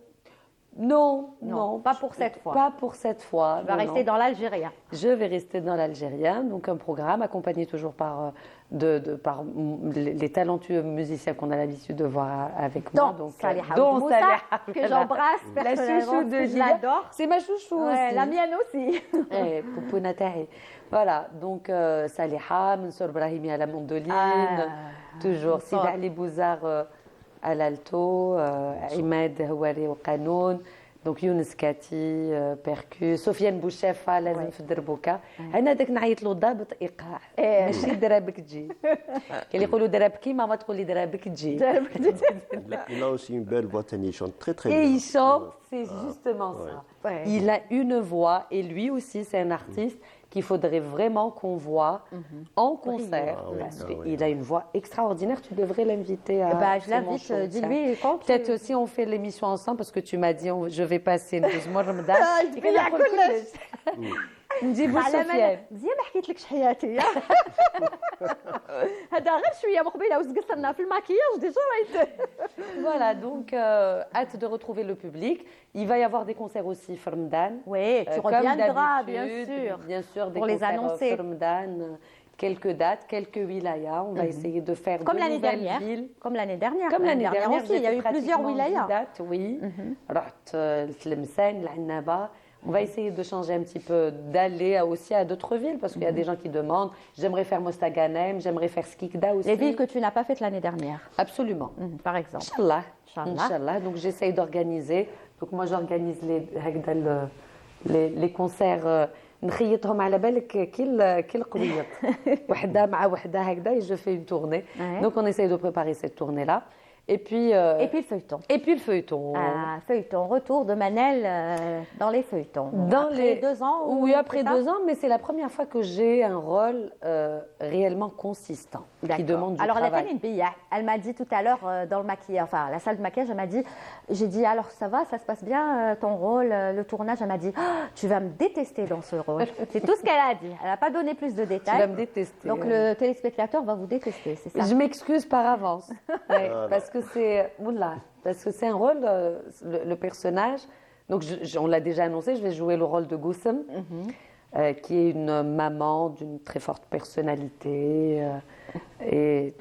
Non, Non, non, pas pour cette fois. Pas pour cette fois. Tu vas non, rester non. dans l'algérien. Je vais rester dans l'algérien, donc un programme accompagné toujours par, par les talentueux musiciens qu'on a l'habitude de voir avec moi. Dont Donc, Saliha dont Moussa, Saliha, que j'embrasse la personnellement, chouchou de parce que je Gilia. l'adore. C'est ma chouchou Ouais, aussi. la mienne aussi. Poupouna Tahi. Voilà, donc Saliha, Mansour Brahimi à la mandoline, toujours Sidi Ali Bouzar à l'alto, Imad Houari au qanon, donc Younes Kati, percu, Sofiane Bouchefa لازم في الدربوكه. انا داك نعيط له ضابط ايقاع ماشي درابك تجي. كاين اللي يقولوا درابكي ماما تقول لي درابك تجي. Il a aussi une belle voix, il chante très très Et bien. il chante, c'est justement ça. Ouais. Il a une voix, et lui aussi, c'est un artiste qu'il faudrait vraiment qu'on voit en concert, parce qu'il a une voix extraordinaire. Tu devrais l'inviter à Bah, je ce l'invite, concert. dis-lui quand tu... Peut-être aussi on fait l'émission ensemble, parce que tu m'as dit je vais passer une mois Ramadan. تبيع كلش. نجيبوا على سفيان. ما مزيان ما حكيتلكش حياتي هذا غير شويه مقبله وزقت لنا في الماكياج ديجا رايت. Voilà, donc hâte de retrouver le public. Il va y avoir des concerts aussi في Ramadan. Oui, tu Comme reviendras, bien d'habitude, sûr. Bien sûr, des pour les concerts annoncer. Ramadan, quelques dates, quelques wilayas. On va essayer de faire Comme de l'année nouvelles dernière. villes. Comme l'année dernière. Comme l'année dernière aussi, il y a eu plusieurs wilayas. dates, oui. رحت Tlemcen, l'Annaba. On va essayer de changer un petit peu, d'aller aussi à d'autres villes, parce qu'il y a des gens qui demandent. J'aimerais faire Mostaganem, j'aimerais faire Skikda aussi. Les villes que tu n'as pas faites l'année dernière, Absolument. par exemple. Inch'Allah. Inch'Allah. Inch'Allah. Donc j'essaye d'organiser. Donc moi j'organise les concerts. نخيطهم على بالك كي القبيط وحده مع وحده هكذا et je fais une tournée. Ouais. Donc on essaye de préparer cette tournée là. Et puis Le feuilleton. le feuilleton. Feuilleton, retour de Manel dans les feuilletons. Après 2 ans ou Oui, après c'est ça 2 ans, mais c'est la première fois que j'ai un rôle réellement consistant, qui D'accord. demande du alors, travail. elle m'a dit tout à l'heure dans le maquillage, enfin la salle de maquillage, elle m'a dit, j'ai dit alors ça va, ça se passe bien ton rôle, le tournage, elle m'a dit, oh, tu vas me détester dans ce rôle. C'est tout ce qu'elle a dit. Elle n'a pas donné plus de Tu détails. vas me détester. Donc le téléspectateur va vous détester, c'est ça. Je m'excuse par avance, ouais, parce que c'est un rôle, le personnage. Donc on l'a déjà annoncé, je vais jouer le rôle de Goussem, qui est une maman d'une très forte personnalité et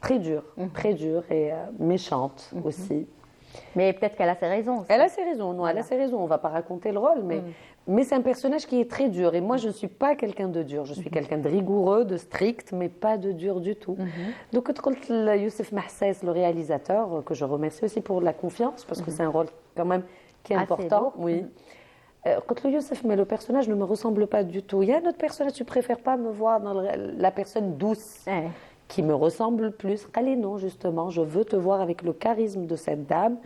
très dure et méchante aussi. Mais peut-être qu'elle a ses raisons aussi. Elle a ses raisons, non, elle a ses raisons. On ne va pas raconter le rôle, mais c'est un personnage qui est très dur. Et moi, je ne suis pas quelqu'un de dur. Je suis quelqu'un de rigoureux, de strict, mais pas de dur du tout. Donc, Youssef Mahsès, le réalisateur, que je remercie aussi pour la confiance, parce que c'est un rôle quand même qui est Assez important. beau. Oui. Quand le Youssef, mais le personnage ne me ressemble pas du tout. Il y a un autre personnage, tu préfères pas me voir dans la personne douce. Ouais. Qui me ressemble plus. Allez, non, justement, je veux te voir avec le charisme de cette dame.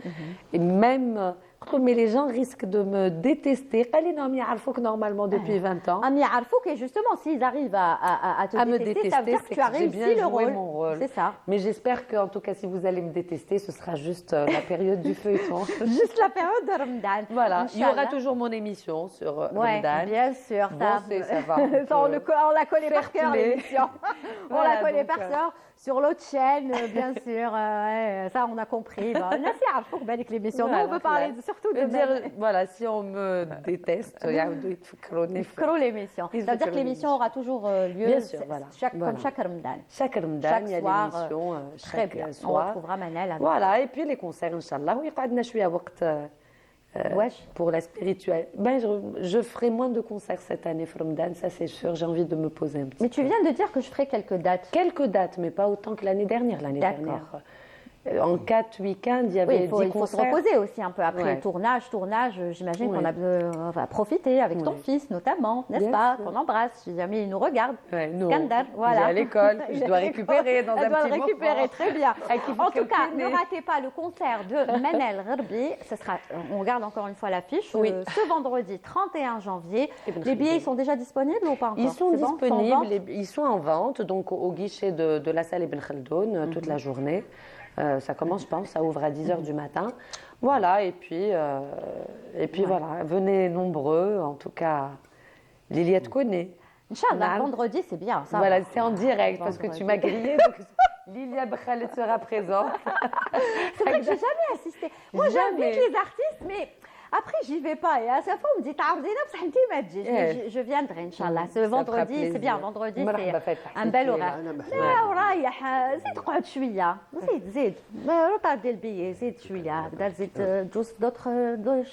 Et même, mais les gens risquent de me détester. Allez, non, mais il faut que normalement depuis 20 ans. Ah, mais Arfouk, et justement, s'ils arrivent à te me détester, ça veut dire que tu as j'ai bien réussi le joué rôle. mon rôle. C'est ça. Mais j'espère qu'en tout cas, si vous allez me détester, ce sera juste la période du feuilleton. Juste la période de Ramadan. Voilà, il y aura Inch'Allah. toujours mon émission sur Ouais, Ramadan. bien sûr. Bon, ça va. Ça, on la connaît par cœur, play. l'émission. On Voilà, la connaît donc, par cœur. Sur l'autre chaîne, bien sûr. Ouais, ça, on a compris. Bah, on a fait Arfouk, avec l'émission. Nous, on veut parler surtout de Voilà, si on me déteste, Fkrou l'émission. Ça veut dire que l'émission aura toujours lieu Bien sûr, voilà. comme chaque Ramadan. Chaque Ramadan, Chaque il y a soir, l'émission, Très bien. chaque On soir. retrouvera Manel. Voilà, et puis les concerts, Inch'Allah. ويقعدنا شوية وقت Wesh. pour la spirituelle. Ben, je ferai moins de concerts cette année, Ramadan, ça c'est sûr. J'ai envie de me poser un petit Mais tu viens de dire que je ferai quelques dates. Quelques dates, mais pas autant que l'année dernière. L'année D'accord. dernière, en 4 week-ends, il y Oui, avait 10 il faut se concerts. reposer aussi un peu après Ouais. le tournage. J'imagine Ouais. qu'on va profiter avec ton Ouais. fils notamment, n'est-ce Bien pas? sûr. Qu'on embrasse, si jamais il nous regarde. Ouais, non. Scandale, voilà. Il est à l'école, je Il est dois à l'école. récupérer dans Elle un doit petit le récupérer, moment. très bien. Avec qui faut En tout cas, calculer. ne ratez pas le concert de Manel Gherbi. Ce sera, on regarde encore une fois l'affiche, Oui. ce vendredi 31 janvier. Ibn Les billets, Khaldoun. ils sont déjà disponibles ou pas encore? Ils sont C'est bon, en disponibles, vente ils sont en vente, donc au guichet de la salle Ibn Khaldoun toute la journée. Ça commence, je pense, ça ouvre à 10h du matin. Voilà, et puis voilà, venez nombreux, en tout cas, Liliette connaît. Inch'Allah, Naam. vendredi, c'est bien. Ça Voilà, va. c'est en direct parce que tu m'as grillé. Donc Lilia Bkhalet sera présente. C'est vrai que j'ai jamais assisté. Moi, Jamais. j'invite les artistes, mais après, j'y vais pas. Et à chaque fois, on me dit, t'as Zénab, ça me dit, ma tji. Je viendrai, Inch'Allah. Ce Ça fera vendredi, c'est plaisir. bien. Vendredi, مرحبا c'est فتح. un bel horaire. أنا بحب. لا ورايح زيد قعد شويه زيد رطب البي زيد شويه هكذا زيد جوز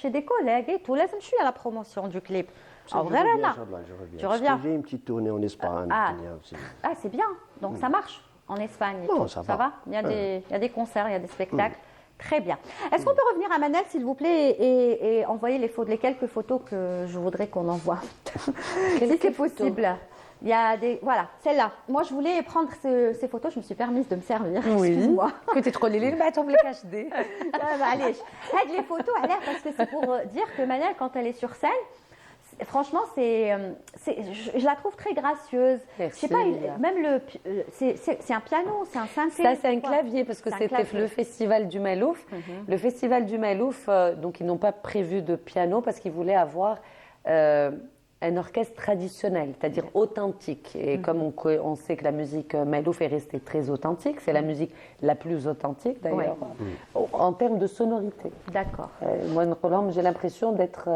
chez des collègues et tout لازم شويه la promotion du clip. Alors, Je reviens, غير هنا. Inch'Allah, je reviens. Tu Parce que reviens. J'ai une petite tournée en Espagne. Ah. il y a aussi. Ah, c'est bien. Donc ça marche en Espagne. Et Non, tout. ça va. Il y a des concerts, il y a des spectacles. Très bien. Est-ce qu'on peut revenir à Manel, s'il vous plaît, et envoyer les quelques photos que je voudrais qu'on envoie si c'est possible. Il y a des... Voilà, celle-là. Moi, je voulais prendre ces photos. Je me suis permise de me servir. Excuse-moi. Que tu te les بعتهم لك HD. Allez, aide les photos à l'air parce que c'est pour dire que Manel, quand elle est sur scène, franchement, je la trouve très gracieuse. Merci, Je sais pas, Lilia. même c'est un piano, c'est un synthé. Ça, c'est un quoi. clavier parce que C'est un c'était clavier. le festival du Malouf. Le festival du Malouf, donc ils n'ont pas prévu de piano parce qu'ils voulaient avoir un orchestre traditionnel, c'est-à-dire authentique. Et comme on sait que la musique Malouf est restée très authentique, c'est la musique la plus authentique d'ailleurs, en termes de sonorité. D'accord. Moi, j'ai l'impression d'être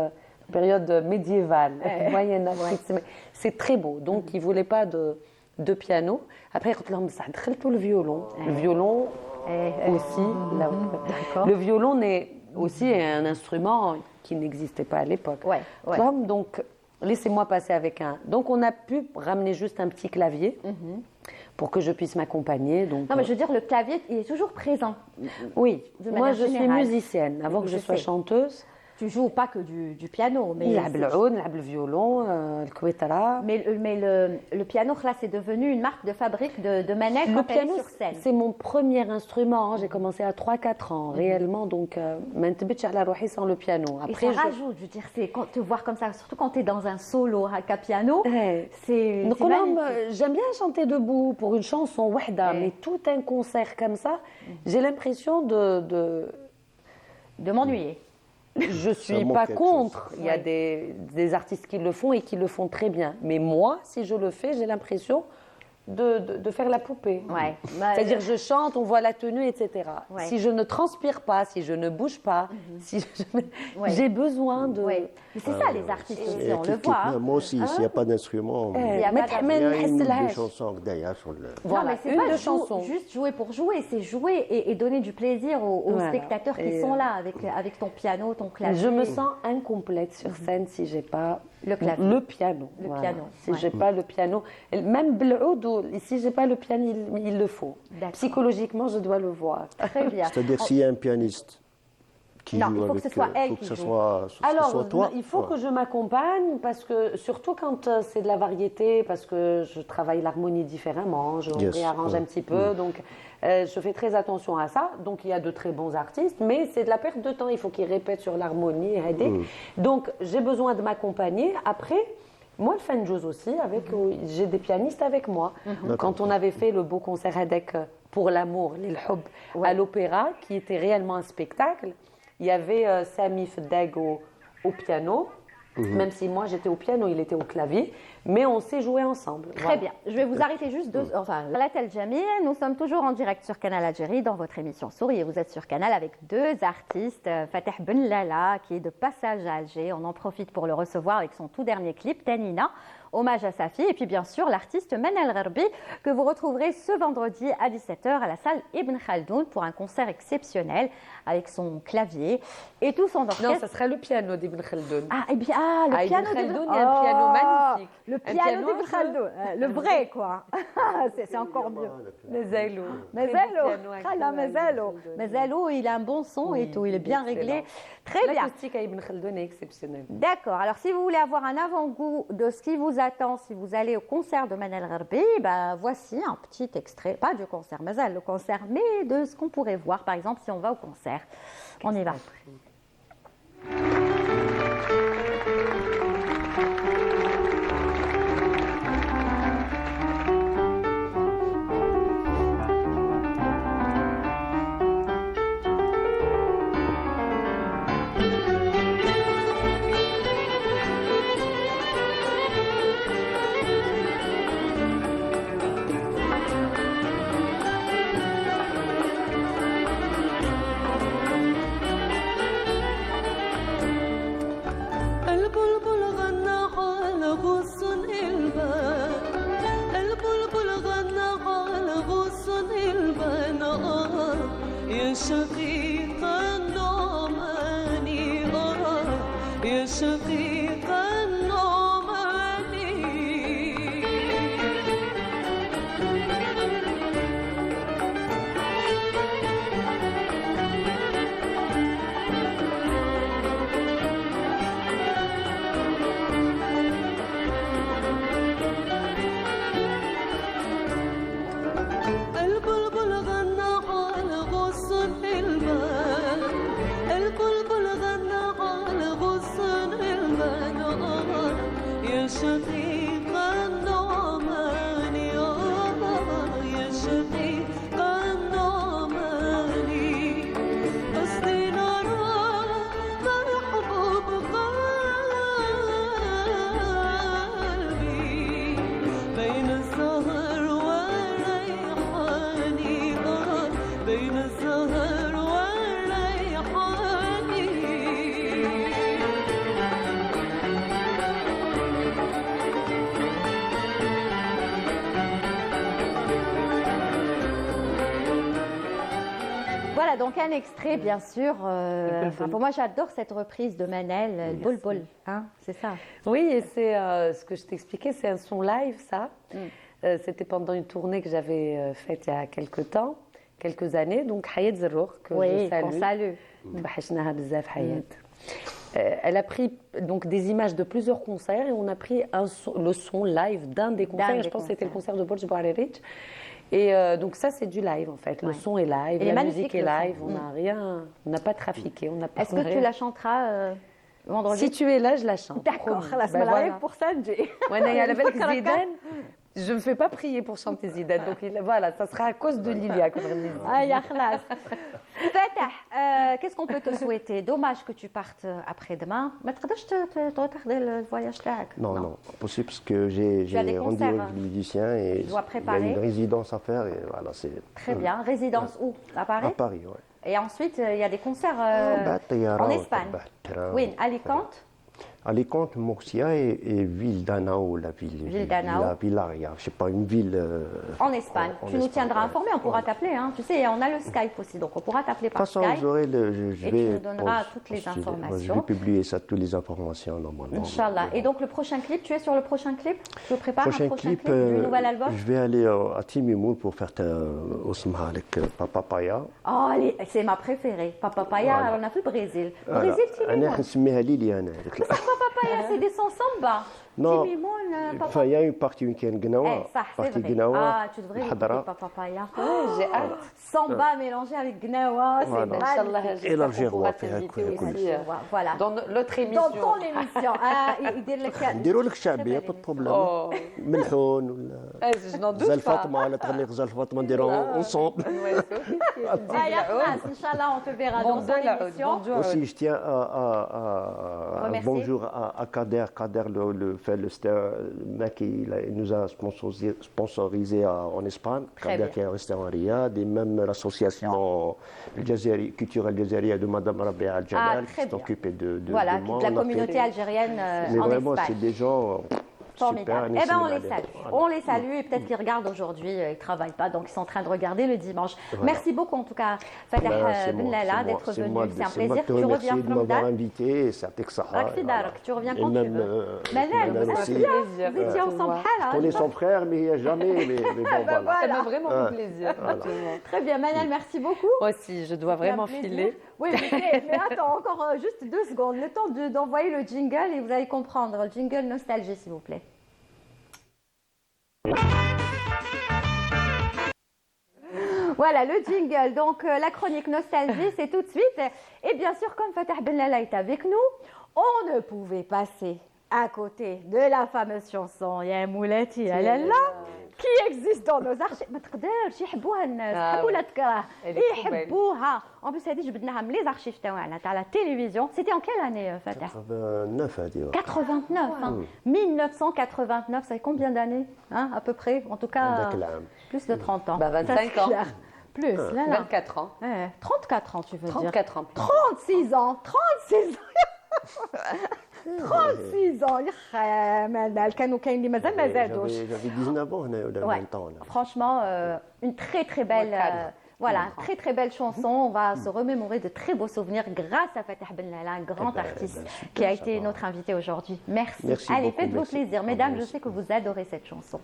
en période médiévale, Moyen Âge. C'est très beau. Donc, ils ne voulaient pas de piano. Après, tout le violon. Le violon aussi. Le violon est aussi un instrument qui n'existait pas à l'époque. Ouais, ouais. Donc, laissez-moi passer avec un. Donc, on a pu ramener juste un petit clavier pour que je puisse m'accompagner. Donc, Non, mais je veux dire, le clavier, il est toujours présent. oui, de moi manière je suis générale. musicienne. Avant que je Je sois sais. chanteuse, Tu joues pas que du piano, mais نلعب العود, نلعب الفيولون, الكويترة. le piano, là, c'est devenu une marque de fabrique de Manel Le quand elle piano, est sur scène. c'est mon premier instrument. J'ai commencé à 3-4 ans, réellement. Donc, ما نتبتش على روحي sans le piano. Et Après, ça rajoute, je veux dire, c'est te voir comme ça, surtout quand tu es dans un solo à piano, Ouais. c'est نقولهم, magnifique. j'aime bien chanter debout pour une chanson وحدة, Ouais. mais tout un concert comme ça, j'ai l'impression De m'ennuyer. Je suis manque pas quelque contre. chose. Il y a des artistes qui le font et qui le font très bien. Mais moi, si je le fais, j'ai l'impression de faire la poupée. Ouais. Bah, C'est-à-dire, je chante, on voit la tenue, etc. Ouais. Si je ne transpire pas, si je ne bouge pas, si Ouais. j'ai besoin de. ouais. Mais c'est ça, les artistes aussi, Et on le qui- voit. hein. Moi aussi, s'il n'y a pas d'instrument, Il y a ما pas تحمل il y a نحس une لهاش. des chansons d'ailleurs sur le. Voilà, non, mais c'est une pas de chansons. juste jouer pour jouer, c'est jouer et donner du plaisir aux Voilà. spectateurs qui Et, sont là avec ton piano, ton clavier. Je me sens incomplète sur scène si j'ai pas Le clavier. le piano. Le Voilà. piano, Si ouais. j'ai pas le piano, et même بالعود, si j'ai pas le piano, il le faut. D'accord. Psychologiquement, je dois le voir. Très bien. C'est-à-dire s'il y a un pianiste qui Non, joue il faut que avec, ce soit elle faut que qui ce joue. soit, Alors, ce soit toi. il faut Ouais. que je m'accompagne parce que surtout quand c'est de la variété, parce que je travaille l'harmonie différemment, je Yes, réarrange ouais. un petit peu, donc je fais très attention à ça. Donc il y a de très bons artistes, mais c'est de la perte de temps. Il faut qu'ils répètent sur l'harmonie, aider. Donc j'ai besoin de m'accompagner. Après, moi le fanjouz aussi, j'ai des pianistes avec moi. Quand on avait fait le beau concert avec pour l'amour, Lil Houb, à l'opéra, qui était réellement un spectacle. Il y avait Sami Feddag au piano, même si moi j'étais au piano, il était au clavier. Mais on sait jouer ensemble. Très Voilà. bien. Je vais vous arrêter juste deux. Enfin, la Tel Jamil, nous sommes toujours en direct sur Canal Algérie dans votre émission Souris. Et vous êtes sur Canal avec deux artistes. Fateh Ben Lala, qui est de passage à Alger. On en profite pour le recevoir avec son tout dernier clip, Tanina, hommage à sa fille. Et puis, bien sûr, l'artiste Manal Gharbi, que vous retrouverez ce vendredi à 17h à la salle Ibn Khaldoun pour un concert exceptionnel avec son clavier et tout son orchestre. Non, ça sera le piano d'Ibn Khaldoun. Ah, et bien, le À Ibn piano Khaldoun, il y a un piano magnifique. Le Un piano piano d'Ibn Khaldoun, le vrai, quoi. c'est encore mieux. Mezelo. Mezelo, il a un bon son et tout, il est bien réglé. Très bien. L'acoustique à Ibn Khaldoun est exceptionnelle. D'accord. Alors, si vous voulez avoir un avant-goût de ce qui vous attend si vous allez au concert de Manal Gharbi, ben, voici un petit extrait, pas du concert Mazel, le concert, mais de ce qu'on pourrait voir, par exemple, si on va au concert. On y va. البلبل غنى على غصن البان البلبل غنى على غصن البان يا شقيق النعماني يا شقيق النعماني البلبل غنى على غصن البان البلبل غنى على غصن البان يا شقيق النعمان يا شقيق النعمان قصدي نرى مرحبا بقلبي بين السهر والريحان بين السهر والريحان Voilà, donc un extrait, bien sûr. Enfin, pour moi, j'adore cette reprise de Manel, le Bulbul, hein, c'est ça. Oui, et c'est ce que je t'expliquais, c'est un son live, ça. C'était pendant une tournée que j'avais faite il y a quelques années. Donc, Hayat Zerrour, que Oui, je salue. qu'on salue. Bahashnaha bzaf, Hayat. Elle a pris donc des images de plusieurs concerts et on a pris le son live d'un des concerts. des Je pense que c'était le concerts. concert de Borj Bouarerich. Et donc ça, c'est du live en fait. Le Ouais. son est live, Il est la magnifique, musique est le son. live. On n'a rien, on n'a pas trafiqué, on n'a pas. Est-ce que tu la chanteras vendredi? Si tu es là, je la chante. D'accord, promis. la Ben semaine voilà. pour Sanjay. Ouais, il y a la belle Zidane. Je ne me fais pas prier pour chanter Zidane. Donc voilà, ça sera à cause de Lilia. comme on dit. Ah, ya khlas. Fatah, qu'est-ce qu'on peut te souhaiter? Dommage que tu partes après-demain. Mais tu peux retarder le voyage là. Non, impossible parce que j'ai Tu as des rendu concerts, un musicien et tu dois il y a préparer. une résidence à faire et voilà, c'est Très bien. Résidence où? À Paris? à Paris, ouais. Et ensuite, il y a des concerts Bah, en Espagne. Oui, Alicante. Alicante, Murcia et Ville d'Anao, la ville. Ville d'Anao. La Villaria, je sais pas, une ville. En Espagne. en Tu nous Espagne, tiendras ouais. informés, on pourra t'appeler. Hein. Tu sais, on a le Skype aussi, donc on pourra t'appeler De toute par façon, Skype. j'aurai Et tu nous donneras toutes les Je informations. vais publier ça, toutes les informations normalement. Inch'Allah. Et donc le prochain clip, tu es sur le prochain clip? Tu prépares un prochain clip du euh, nouvel album? je vais aller à Timimoun pour faire Osma avec Papa Paya. Oh, c'est ma préférée. Papa Paya, Voilà. on a fait le Brésil. Brésil, أنا Timimoun. نسميها ليلي أنا. Papa Paya, c'est des sons samba. Non. Timimoun, Papa Enfin, il y a une partie qui est Eh, Gnawa. ça, c'est Partie vrai. Gnawa. Ah, tu devrais écouter الحضرة. Papa Paya. J'ai hâte. Samba mélangé avec Gnawa, c'est Voilà. magnifique. Inch'Allah, j'espère l'Algérie, qu'on pourra on va faire t'inviter un coup, aussi Voilà. dans l'autre Dans émission. ton émission. Ah, il dit le نديروا لك شعبية pas de problème. Oh, ملحون ولا je n'en doute غزال pas. فاطمة ولا تغني غزال فاطمة نديروها ensemble. Ouais, c'est ok. Ah, ya khlas, Inch'Allah, on te verra dans ton émission. Aussi, je tiens à Remercier. bonjour à Kader, le fait le mec, il nous a sponsorisé en Espagne, Très bien. qui est resté en Riyad, et même l'association culturelle algérienne de Madame Rabia Al-Jalal, très qui s'est bien. occupée de Voilà, moi. toute la On a communauté fait- algérienne Mais en vraiment, Espagne. c'est des gens super. Formidable. Eh bien, on les Nessim salue. Adel. On les salue et peut-être qu'ils regardent aujourd'hui. Ils ne travaillent pas, donc ils sont en train de regarder le dimanche. Voilà. Merci beaucoup, en tout cas, Fatah C'est Ben moi, Lala, c'est moi, d'être c'est venu. moi C'est un c'est moi plaisir. qui te Tu remercie reviens de from m'avoir Ramadan. invité. Ça t'est que ça. Rak fi darak. Tu reviens Et quand tu même, veux. Manal, Manal ça aussi. fait bien. plaisir. Vous étiez ensemble. Je connais son frère, mais il n'y a jamais. Mais bon, voilà. Ça m'a vraiment Ouais. fait plaisir. effectivement. Très bien, Manal, merci beaucoup. Moi aussi, je dois vraiment C'est un plaisir. filer. Oui, mais attends, encore juste 2 secondes. Le temps d'envoyer le jingle et vous allez comprendre. Le jingle nostalgie, s'il vous plaît. Voilà le jingle. Donc la chronique nostalgie, c'est tout de suite. Et bien sûr, comme Fatah Ben Lala est avec nous, on ne pouvait passer à côté de la fameuse chanson Ya Moulati Ya Lala qui existe dans nos archives. ما تقدرش يحبوها الناس، Ah تحب ولا oui. تكره Elle est trop belle. يحبوها. En plus, هذه جبدناها من les archives تاعنا تاع la télévision. C'était en quelle année, Fatah? 89, à dire. 89, hein. 1989, ça fait combien d'années, hein, à peu près? En tout cas, Dak l'âme. plus de 30 ans. Bah, 25 Ça, c'est ans. clair. Plus, là, là. 24 ans. 34 ans, tu veux dire? 34 ans. 36 ans, 36 ans. 36 ans. يا مازال كانوا كاين اللي مازال ما زادوش. J'avais 19 ans, هنا ولا Ouais. 20 ans. là. Franchement, une très très belle, cadre. voilà, très très belle chanson. On va se remémorer de très beaux souvenirs grâce à Fatah Ben Lala, un grand Eh ben, artiste super, qui a ça été va. notre invité aujourd'hui. Merci. Merci Allez, beaucoup, faites-vous merci. plaisir. Ah, Mesdames, moi je aussi. sais que vous adorez cette chanson.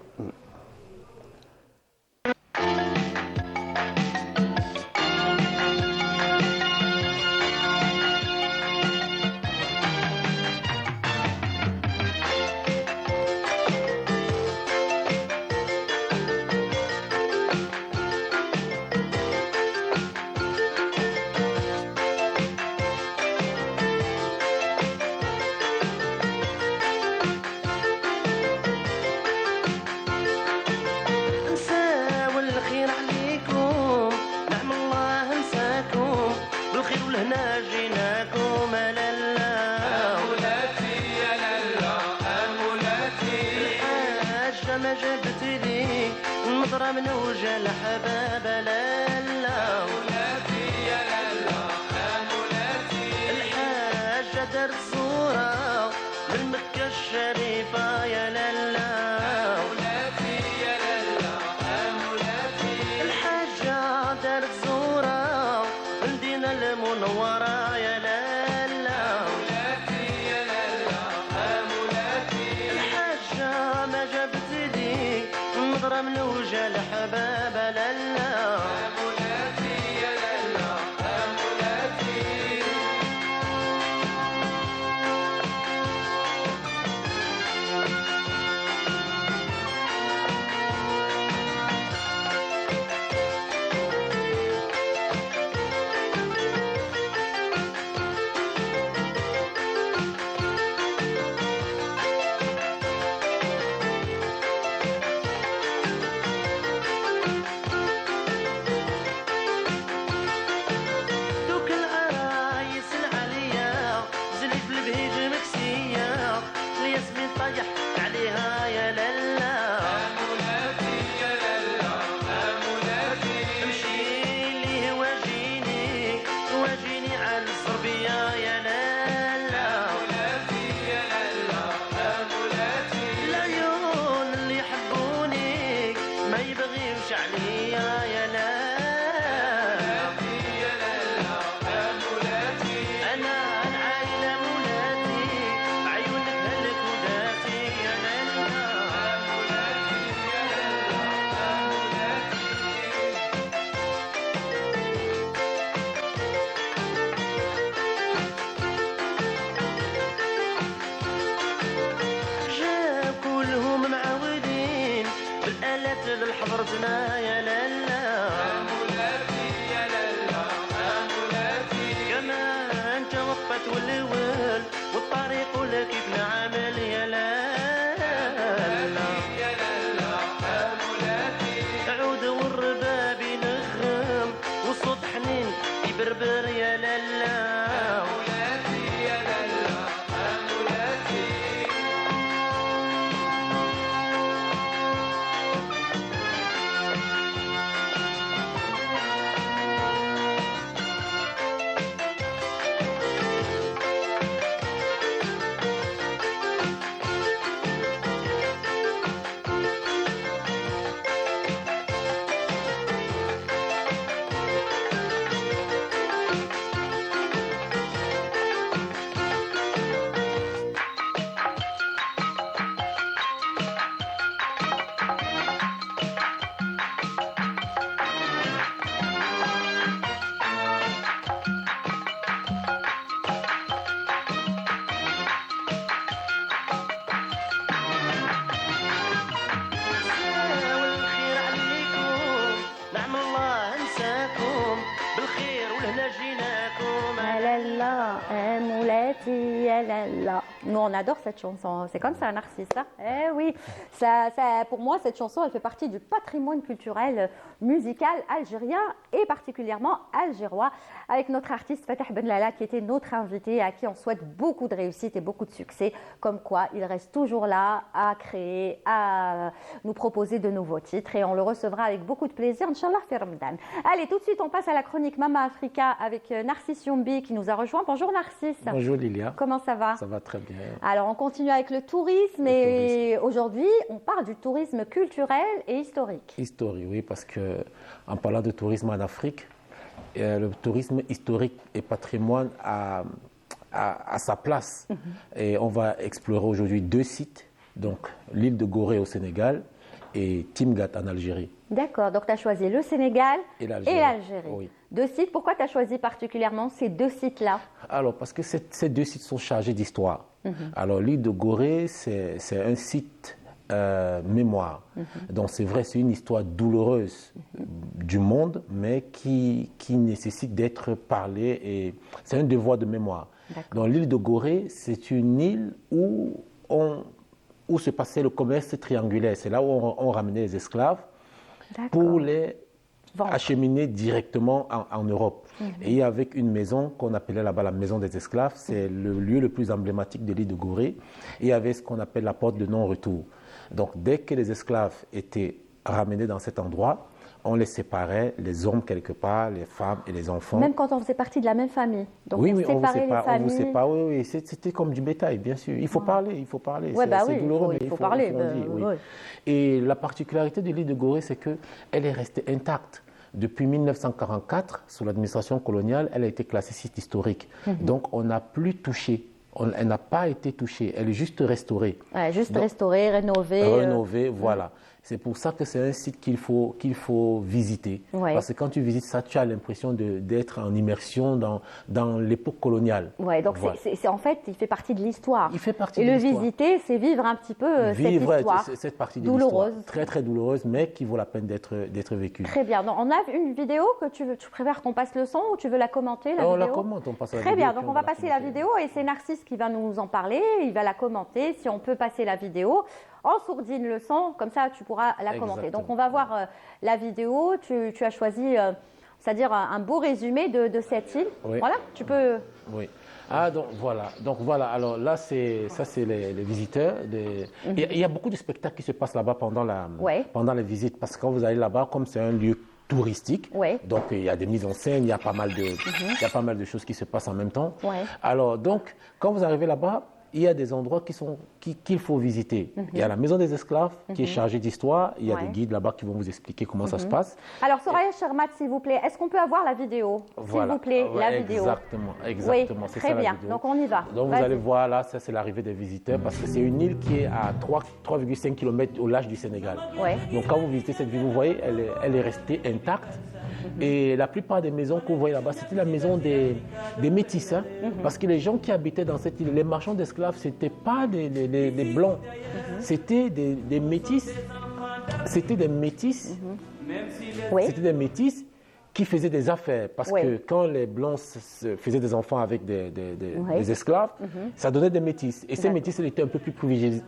نساو الخير عليكم نعم الله نساكم بالخير ولهنا جيناكم لالا امولاتي يا لالا امولاتي الحاجة ما جابت لي المضرة من وجه الحباب لالا امولاتي يا لالا امولاتي الحاجة دارت صورة من مكة الشريفة يا لالا الحاجة دارت زورة المدينة المنورة يا لالا مولاتي يا لالا مولاتي الحاجة ما جابت لي نظرة من وجه الحباب لالا مولاتي يا لالا مولاتي la, Moulati, la. Nous, on adore cette chanson. C'est comme ça, Narcisse. Hein. Eh oui, pour moi, cette chanson, elle fait partie du patrimoine culturel musical algérien et particulièrement algérois, avec notre artiste Fatah Ben Lala, qui était notre invité, à qui on souhaite beaucoup de réussite et beaucoup de succès. Comme quoi, il reste toujours là à créer, à nous proposer de nouveaux titres, et on le recevra avec beaucoup de plaisir, Inch'Allah, fi Ramadan. Allez, tout de suite, on passe à la chronique Mama Africa avec Narcisse Youmbi qui nous a rejoint. Bonjour Narcisse. Bonjour Lilia. Comment ça va? Ça va très bien. Alors, on continue avec le tourisme, et aujourd'hui, on parle du tourisme culturel et historique. Historique, oui, parce que en parlant de tourisme en Afrique, le tourisme historique et patrimoine a sa place. Et on va explorer aujourd'hui 2 sites, donc l'île de Gorée au Sénégal et Timgat en Algérie. D'accord, donc tu as choisi le Sénégal et l'Algérie. Oui. 2 sites, pourquoi tu as choisi particulièrement ces 2 sites-là? Alors, parce que ces 2 sites sont chargés d'histoire. Alors, l'île de Gorée, c'est un site mémoire. Donc, c'est vrai, c'est une histoire douloureuse du monde, mais qui nécessite d'être parlée, et c'est un devoir de mémoire. Donc, l'île de Gorée, c'est une île où se passait le commerce triangulaire. C'est là où on ramenait les esclaves pour les acheminer directement en Europe. Et avec une maison qu'on appelait là-bas la maison des esclaves, c'est le lieu le plus emblématique de l'île de Gorée. Et il y avait ce qu'on appelle la porte de non-retour. Donc dès que les esclaves étaient ramenés dans cet endroit, on les séparait, les hommes quelque part, les femmes et les enfants. Même quand on faisait partie de la même famille. Donc oui, on oui, séparait les familles. on vous sépare, oui. C'était comme du bétail, bien sûr. Il faut parler, il faut parler. Ouais, c'est douloureux, il faut parler. Oui. Et la particularité de l'île de Gorée, c'est qu'elle est restée intacte. Depuis 1944, sous l'administration coloniale, elle a été classée site historique. Donc on n'a plus touché. Elle n'a pas été touchée, elle est juste restaurée. Ouais, juste restaurée, rénovée. Rénovée, voilà. C'est pour ça que c'est un site qu'il faut visiter. Ouais. Parce que quand tu visites ça, tu as l'impression d'être en immersion dans l'époque coloniale. Ouais, donc voilà. en fait, il fait partie de l'histoire. Il fait partie de l'histoire. Et le visiter, c'est vivre un petit peu cette histoire. Cette partie de douloureuse. l'histoire. Très, très douloureuse, mais qui vaut la peine d'être vécue. Très bien. Donc, on a une vidéo que tu préfères qu'on passe le son, ou tu veux la commenter, la vidéo? On la commente, on passe la vidéo. Très bien. Donc, on va passer la vidéo, et c'est Narcisse qui va nous en parler. Il va la commenter. Si on peut passer la vidéo en sourdine le son, comme ça tu pourras la commenter. Donc on va voir la vidéo. Tu as choisi, c'est-à-dire un beau résumé de cette île. Oui. Voilà, tu peux. Oui. Ah, donc voilà. Alors là, c'est les visiteurs. Il y a beaucoup de spectacles qui se passent là-bas pendant les visites, parce que quand vous allez là-bas, comme c'est un lieu touristique, donc il y a des mises en scène, il y a pas mal de choses qui se passent en même temps. Alors donc, quand vous arrivez là-bas, il y a des endroits qu'il faut visiter. Il y a la maison des esclaves qui est chargée d'histoire. Il y a des guides là-bas qui vont vous expliquer comment ça se passe. Alors, Soraya Chermat, s'il vous plaît, est-ce qu'on peut avoir la vidéo? S'il vous plaît, la vidéo. Exactement. Oui, c'est très ça, bien. la vidéo. Donc, on y va. Donc, vous allez voir là, ça c'est l'arrivée des visiteurs, parce que c'est une île qui est à 3,5 km au large du Sénégal. Donc, quand vous visitez cette ville, vous voyez, elle est restée intacte. Et la plupart des maisons que vous voyez là-bas, c'était la maison des métis. Parce que les gens qui habitaient dans cette île, les marchands d'esclaves, ce n'étaient pas des blancs. C'était des métis. C'était des métis. C'était des métis qui faisaient des affaires. Parce que quand les blancs faisaient des enfants avec des esclaves, ça donnait des métis. Et ces métis, ils étaient un peu plus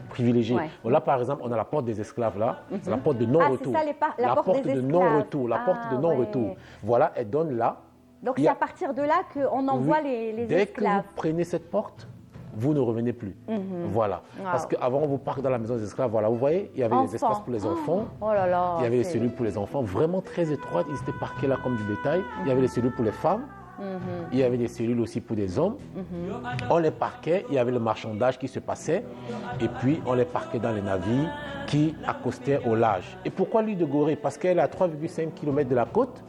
privilégiés. Bon, là, par exemple, on a la porte des esclaves là, c'est la porte de non-retour. Ah, c'est ça, la porte des de esclaves. non-retour. La porte de non-retour. Voilà, elle donne là. Donc, c'est à partir de là qu'on envoie les esclaves. Dès que vous prenez cette porte, vous ne revenez plus. Voilà. Parce qu'avant, on vous parque dans la maison des esclaves. Voilà, vous voyez, il y avait des espaces pour les enfants. Oh là là, il y avait les cellules pour les enfants, vraiment très étroites. Ils étaient parqués là comme du bétail. Il y avait les cellules pour les femmes. Il y avait des cellules aussi pour des hommes. On les parquait, il y avait le marchandage qui se passait. Et puis, on les parquait dans les navires qui accostaient au large. Et pourquoi l'île de Gorée? Parce qu'elle est à 3,5 km de la côte.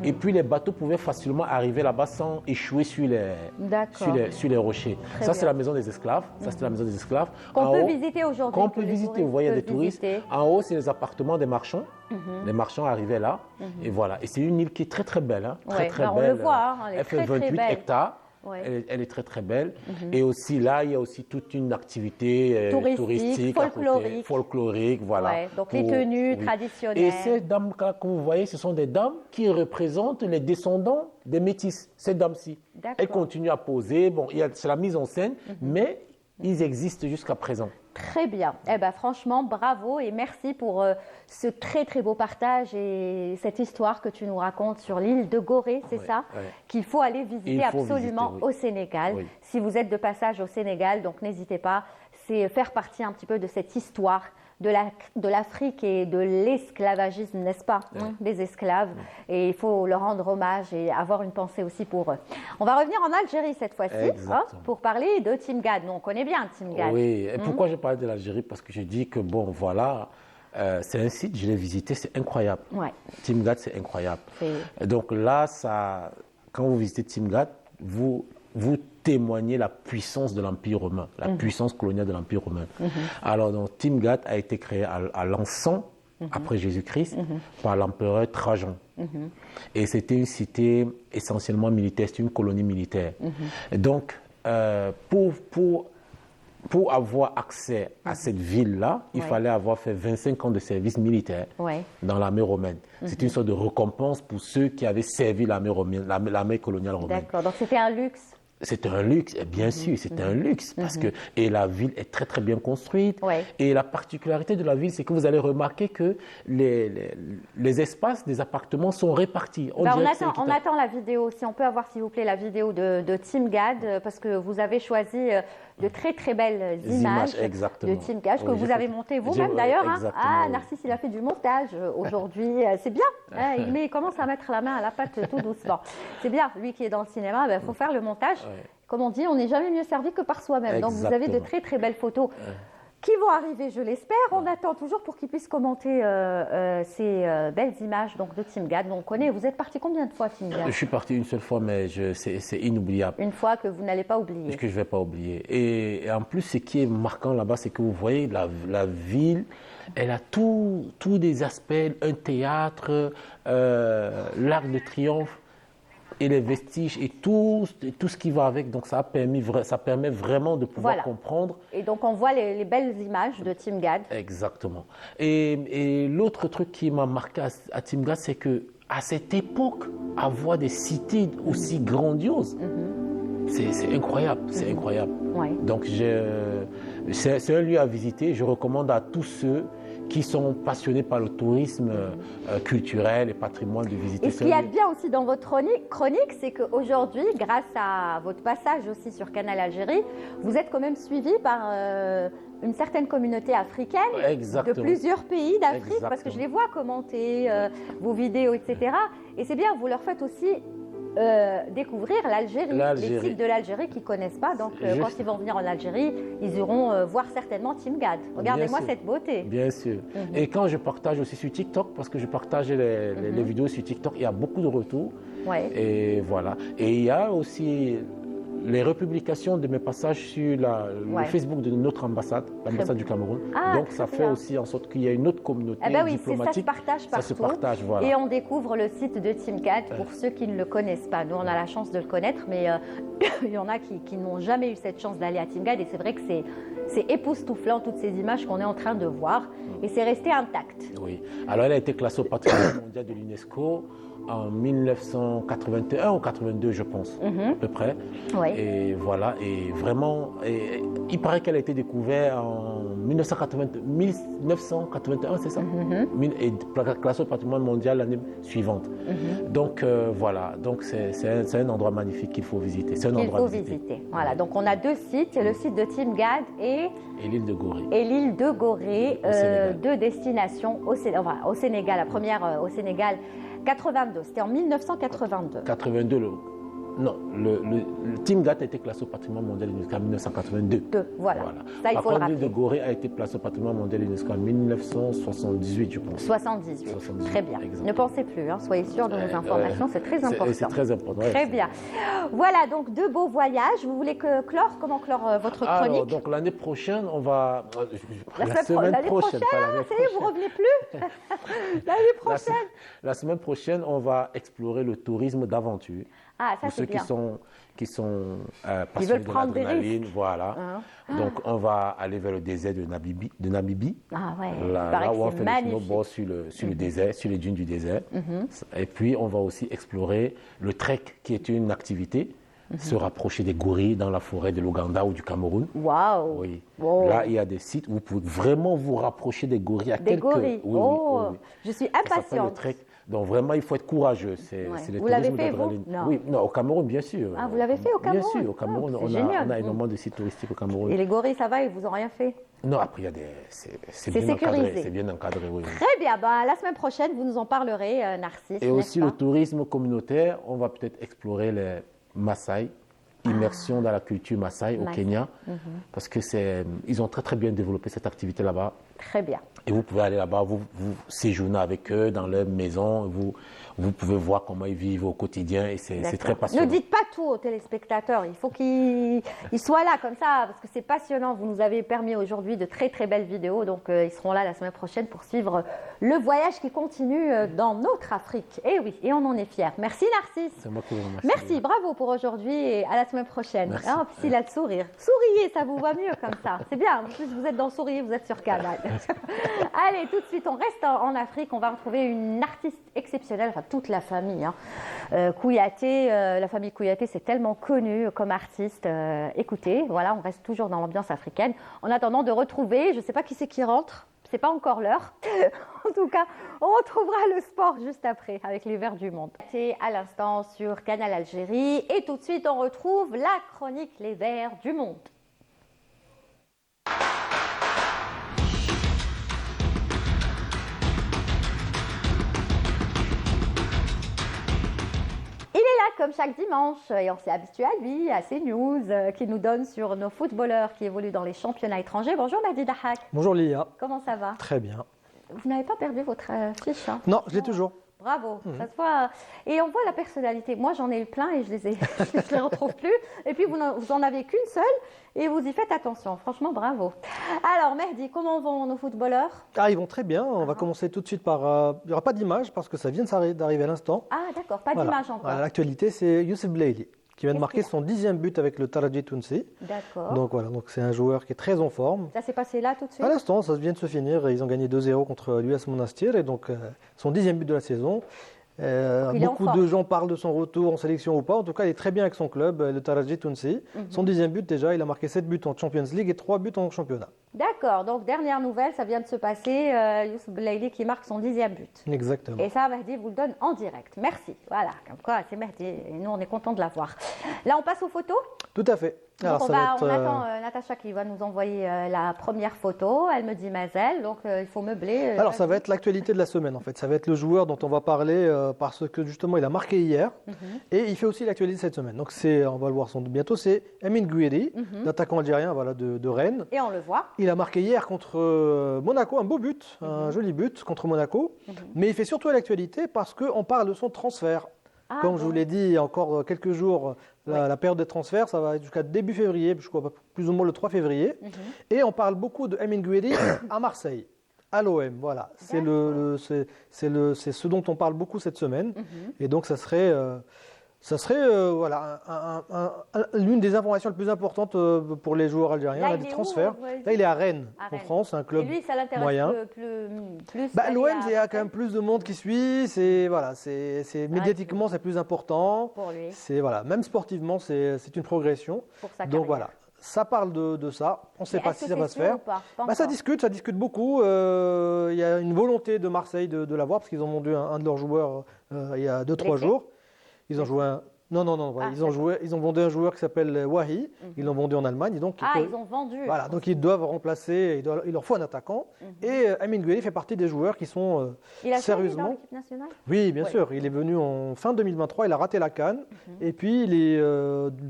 Et puis les bateaux pouvaient facilement arriver là-bas sans échouer sur les rochers. Ça, c'est la maison des esclaves. Ça, c'est la maison des esclaves. Qu'on peut visiter aujourd'hui. Qu'on peut visiter. Vous voyez des touristes. En haut, c'est les appartements des marchands. Les marchands arrivaient là. Et voilà. Et c'est une île qui est très, très belle. Très, très belle. On le voit. Elle fait 28 hectares. Ouais. Elle est très très belle. Et aussi là, il y a aussi toute une activité touristique, à côté, folklorique. folklorique, voilà. Ouais, donc les tenues traditionnelles. Et ces dames-là que vous voyez, ce sont des dames qui représentent les descendants des métis, ces dames-ci. D'accord. Elles continuent à poser, bon, c'est la mise en scène, mais ils existent jusqu'à présent. Très bien. Eh ben, franchement, bravo et merci pour ce très très beau partage et cette histoire que tu nous racontes sur l'île de Gorée, c'est Ouais, ça ouais. qu'il faut aller visiter Il faut absolument visiter, oui. au Sénégal. Oui. Si vous êtes de passage au Sénégal, donc n'hésitez pas. C'est faire partie un petit peu de cette histoire de l'Afrique et de l'esclavagisme, n'est-ce pas, des esclaves. Et il faut leur rendre hommage et avoir une pensée aussi pour eux. On va revenir en Algérie cette fois-ci Exactement. pour parler de Timgad. Nous, on connaît bien Timgad. Oui, et pourquoi je parle de l'Algérie? Parce que je dis que, bon, voilà, c'est un site, je l'ai visité, c'est incroyable. Ouais. Timgad, c'est incroyable. C'est- Donc là, quand vous visitez Timgad, vous témoignez la puissance de l'Empire romain, la puissance coloniale de l'Empire romain. Alors, donc, Timgad a été créé à l'an 100 après Jésus-Christ par l'empereur Trajan. Et c'était une cité essentiellement militaire, c'était une colonie militaire. Et donc, pour avoir accès à cette ville-là, il fallait avoir fait 25 ans de service militaire Ouais. dans l'armée romaine. C'est une sorte de récompense pour ceux qui avaient servi l'armée romaine, l'armée coloniale romaine. D'accord, donc c'était un luxe. C'est un luxe, et bien sûr, c'est un luxe parce que et la ville est très très bien construite. Ouais. Et la particularité de la ville, c'est que vous allez remarquer que les espaces des appartements sont répartis. Bah, dirait que c'est on équitable. attend la vidéo. Si on peut avoir, s'il vous plaît, la vidéo de Timgad, parce que vous avez choisi de très très belles images exactement. de Timgad, que Oui, vous j'ai avez fait- montées vous-même j'ai- d'ailleurs. Hein. exactement, Ah, oui. Narcisse, il a fait du montage aujourd'hui. C'est bien. Hein, il commence à mettre la main à la pâte tout doucement. C'est bien. Lui qui est dans le cinéma, il faut faire le montage. Ouais. Comme on dit, on n'est jamais mieux servi que par soi-même. Donc vous avez de Exactement. très très belles photos. Qui vont arriver, je l'espère. On attend toujours pour qu'ils puissent commenter ces belles images donc, de Timgad. On connaît. Vous êtes parti combien de fois, Timgad? Je suis parti une seule fois, mais c'est inoubliable. Une fois que vous n'allez pas oublier. Que je ne vais pas oublier. Et en plus, ce qui est marquant là-bas, c'est que vous voyez, la ville, elle a tous des aspects, un théâtre, l'Arc de Triomphe, et les vestiges, et tout ce qui va avec. Donc ça permet vraiment de pouvoir Voilà. comprendre. Et donc on voit les belles images de Timgad. Exactement. Et l'autre truc qui m'a marqué à Timgad, c'est que à cette époque, avoir des cités aussi grandioses, c'est incroyable, c'est incroyable. Ouais. Donc c'est un lieu à visiter. Je recommande à tous ceux qui sont passionnés par le tourisme culturel et patrimoine de visiter Et ce ce qu'il y a lieu. de bien aussi dans votre chronique, c'est qu'aujourd'hui, grâce à votre passage aussi sur Canal Algérie, vous êtes quand même suivi par une certaine communauté africaine Exactement. de plusieurs pays d'Afrique, parce que je les vois commenter vos vidéos, etc. Et c'est bien, vous leur faites aussi découvrir l'Algérie, les sites de l'Algérie qu'ils ne connaissent pas. Donc quand ils vont venir en Algérie, ils iront voir certainement Timgad. Regardez-moi sûr. cette beauté. Bien sûr. Et quand je partage aussi sur TikTok, parce que je partage les vidéos sur TikTok, il y a beaucoup de retours. Ouais. Et voilà. Et il y a aussi les republications de mes passages sur le Facebook de notre ambassade, l'ambassade du Cameroun. Ah, donc ça très fait bien. aussi en sorte qu'il y a une autre communauté Eh ben oui, ça se diplomatique. partage partout. Ça se partage, voilà. Et on découvre le site de Timgad pour ceux qui ne le connaissent pas. Nous, on a la chance de le connaître, mais il y en a qui n'ont jamais eu cette chance d'aller à Timgad. Et c'est vrai que c'est époustouflant, toutes ces images qu'on est en train de voir. Et c'est resté intact. Oui. Alors elle a été classée au patrimoine mondial de l'UNESCO en 1981 ou 82, je pense, à peu près. Oui. Et voilà, et vraiment, il paraît qu'elle a été découverte en 1981, c'est ça? Et classée au patrimoine mondial l'année suivante. Donc voilà, donc c'est un endroit magnifique qu'il faut visiter. C'est un Qu'il endroit faut à visiter. visiter. Voilà, donc on a deux sites, le site de Timgad et l'île de Gorée. Et l'île de Gorée, Au Sénégal. deux destinations au Sénégal. La première au Sénégal, 82, c'était en 1982. 82, le Timgad a été classé au patrimoine mondial de l'UNESCO en 1982. Voilà. Ça, il Par faut le contre, l'île de rappeler. Gorée a été placée au patrimoine mondial de l'UNESCO en 1978, je pense. 78. 78, Très bien. exactement. Ne pensez plus, soyez sûrs de nos informations, c'est très important. C'est très important. ouais, Très c'est- bien. Voilà, donc deux beaux voyages. Vous voulez comment clore votre Alors, chronique? donc l'année prochaine, on va. L'année prochaine, pas l'année ça y est, vous revenez plus L'année prochaine. La semaine prochaine, on va explorer le tourisme d'aventure. Ah, ça, Pour c'est ceux bien. qui sont passionnés de prendre des l'adrénaline, risques. voilà. Donc, on va aller vers le désert de Namibie. Ah ouais, il Là, paraît là que où on c'est fait le magnifique. snowboard sur le désert, sur les dunes du désert. Et puis, on va aussi explorer le trek, qui est une activité, se rapprocher des gorilles dans la forêt de l'Ouganda ou du Cameroun. Waouh. Oui. Wow. Là, il y a des sites où vous pouvez vraiment vous rapprocher des gorilles à Des quelques... gorilles. Oui, oui, Oh, oui, oui. je suis Ça s'appelle le impatiente. trek. Donc vraiment, il faut être courageux. C'est Ouais. le Vous l'avez tourisme fait, vous? d'adrénaline. Non. Oui, non, au Cameroun, bien sûr. Ah, vous l'avez fait au Cameroun? Bien sûr, au Cameroun, Ah, c'est on génial. a énormément de sites touristiques au Cameroun. Et les gorilles, ça va, ils vous ont rien fait? Non, après, il y a des... C'est bien sécurisé. encadré. C'est bien encadré, oui. oui. Très bien, bah, la semaine prochaine, vous nous en parlerez, Narcisse. Et aussi n'est-ce le pas? tourisme communautaire, on va peut-être explorer les Maasai, immersion dans la culture Maasai au Maasai. Kenya, parce que ils ont très très bien développé cette activité là-bas. Très bien. Et vous pouvez aller là-bas, vous séjournez avec eux dans leur maison, vous pouvez voir comment ils vivent au quotidien et c'est très D'accord. passionnant. Ne dites pas tout aux téléspectateurs, il faut qu'ils soient là comme ça, parce que c'est passionnant. Vous nous avez permis aujourd'hui de très très belles vidéos, donc ils seront là la semaine prochaine pour suivre le voyage qui continue dans notre Afrique. Et oui, et on en est fiers. Merci Narcisse. C'est moi qui vous remercie. Merci, bravo pour aujourd'hui et à la semaine prochaine. Merci. Ah, puis il a le sourire. Souriez, ça vous va mieux comme ça. C'est bien, en plus vous êtes dans Souriez, vous êtes sur Canal. Allez, tout de suite, on reste en Afrique. On va retrouver une artiste exceptionnelle, enfin toute la famille. Kouyaté, la famille Kouyaté, c'est tellement connu comme artiste. Écoutez, voilà, on reste toujours dans l'ambiance africaine. En attendant de retrouver, je ne sais pas qui c'est qui rentre. C'est pas encore l'heure. En tout cas, on retrouvera le sport juste après avec les Verts du Monde. C'est à l'instant sur Canal Algérie. Et tout de suite, on retrouve la chronique Les Verts du Monde. Il est là comme chaque dimanche et on s'est habitué à lui, à ces news qu'il nous donne sur nos footballeurs qui évoluent dans les championnats étrangers. Bonjour Mehdi Dahak. Bonjour Lia. Comment ça va? Très bien. Vous n'avez pas perdu votre fiche, hein? Non, je l'ai toujours. Bravo, ça se voit. Et on voit la personnalité. Moi, j'en ai eu plein et je les retrouve plus. Et puis, vous en avez qu'une seule et vous y faites attention. Franchement, bravo. Alors, Mehdi, comment vont nos footballeurs? Ah, ils vont très bien. On va commencer tout de suite par... il n'y aura pas d'image parce que ça vient d'arriver à l'instant. Ah, d'accord, pas Voilà. d'image encore. Voilà, l'actualité, c'est Youssef Blaili qui vient de Qu'est-ce marquer qu'il a son 10e but avec le Taraji Tounsi. D'accord. Donc voilà, donc c'est un joueur qui est très en forme. Ça s'est passé là tout de suite? À l'instant, ça vient de se finir. Ils ont gagné 2-0 contre l'US Monastir et donc son 10e but de la saison. Il est en Beaucoup forme. de gens parlent de son retour en sélection ou pas. En tout cas, il est très bien avec son club, le Taraji Tounsi. Son 10e but déjà, il a marqué 7 buts en Champions League et 3 buts en championnat. D'accord, donc dernière nouvelle, ça vient de se passer. Youssef Blaili qui marque son 10e but. Exactement. Et ça, Mehdi vous le donne en direct. Merci. Voilà, comme quoi, c'est Mehdi et nous, on est contents de l'avoir. Là, on passe aux photos. Tout à fait. Donc ça va être, on attend Natacha qui va nous envoyer la première photo. Elle me dit Mazel, donc il faut meubler. Alors ça va être l'actualité de la semaine en fait. Ça va être le joueur dont on va parler parce que justement il a marqué hier et il fait aussi l'actualité de cette semaine. Donc on va le voir bientôt, c'est Amin Gouiri, l'attaquant algérien voilà, de Rennes. Et on le voit. Il a marqué hier contre Monaco un beau but, un joli but contre Monaco. Mais il fait surtout l'actualité parce qu'on parle de son transfert. Ah, Comme je bon. vous l'ai dit il y a encore quelques jours, la période des transferts, ça va jusqu'à début février, je crois plus ou moins le 3 février. Et on parle beaucoup de Amin Gouiri à Marseille, à l'OM. Voilà, c'est ce dont on parle beaucoup cette semaine. Et donc ça serait voilà, l'une des informations les plus importantes pour les joueurs algériens, Là, là, il du est où, transfert. vous avez dit Là, il est à Rennes, À en Rennes. France, un Et club lui, ça l'intéresse moyen. plus Bah, d'aller L'OM, à il y a quand même plus de monde qui suit. Voilà, médiatiquement, c'est plus important. pour lui, Voilà, même sportivement, c'est une progression. pour sa Donc carrière. voilà, ça parle de ça. On ne sait Mais pas est-ce si que ça va c'est se sûr faire. ou pas Pas Ça encore. discute beaucoup. Il y a une volonté de Marseille de l'avoir parce qu'ils ont vendu un de leurs joueurs il y a 2-3 Blessé jours. Ils ont joué un. Non, Ah, ils ont vendu un joueur qui s'appelle Wahi. Ils l'ont vendu en Allemagne. Donc Ils ont vendu. voilà, donc ils doivent remplacer, il leur faut un attaquant. Et Amin Gouiri fait partie des joueurs qui sont Il a joué dans sérieusement. l'équipe nationale? Oui, bien Ouais. sûr. Il est venu en fin 2023, il a raté la CAN. Et puis, il est,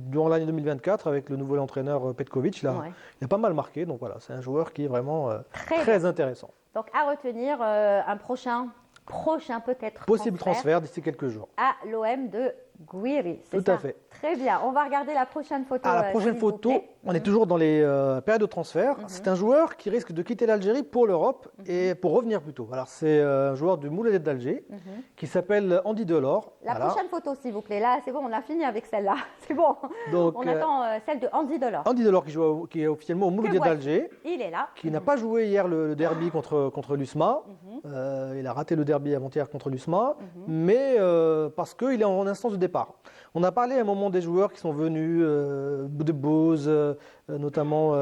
durant l'année 2024, avec le nouveau entraîneur Petkovic, Ouais. il a pas mal marqué. Donc voilà, c'est un joueur qui est vraiment Très très intéressant. Donc à retenir un prochain peut-être Possible transfert d'ici quelques jours. à l'OM de Gouiri. c'est Tout à ça fait. Très bien. On va regarder la prochaine photo. Ah, la prochaine s'il vous photo, plaît. On est toujours dans les périodes de transfert. C'est un joueur qui risque de quitter l'Algérie pour l'Europe et pour revenir plutôt. Alors c'est un joueur du Mouladet d'Alger qui s'appelle Andy Delors. La Voilà. prochaine photo, s'il vous plaît. Là, c'est bon, on a fini avec celle-là. C'est bon. Donc, On attend celle de Andy Delors. Andy Delors qui est officiellement au Mouladet voici. d'Alger, Il est là. qui n'a pas joué hier le derby contre l'USMA. Il a raté le derby avant-hier contre l'USMA, mais parce qu'il est en instance de départ. On a parlé à un moment des joueurs qui sont venus, Boudebouz, notamment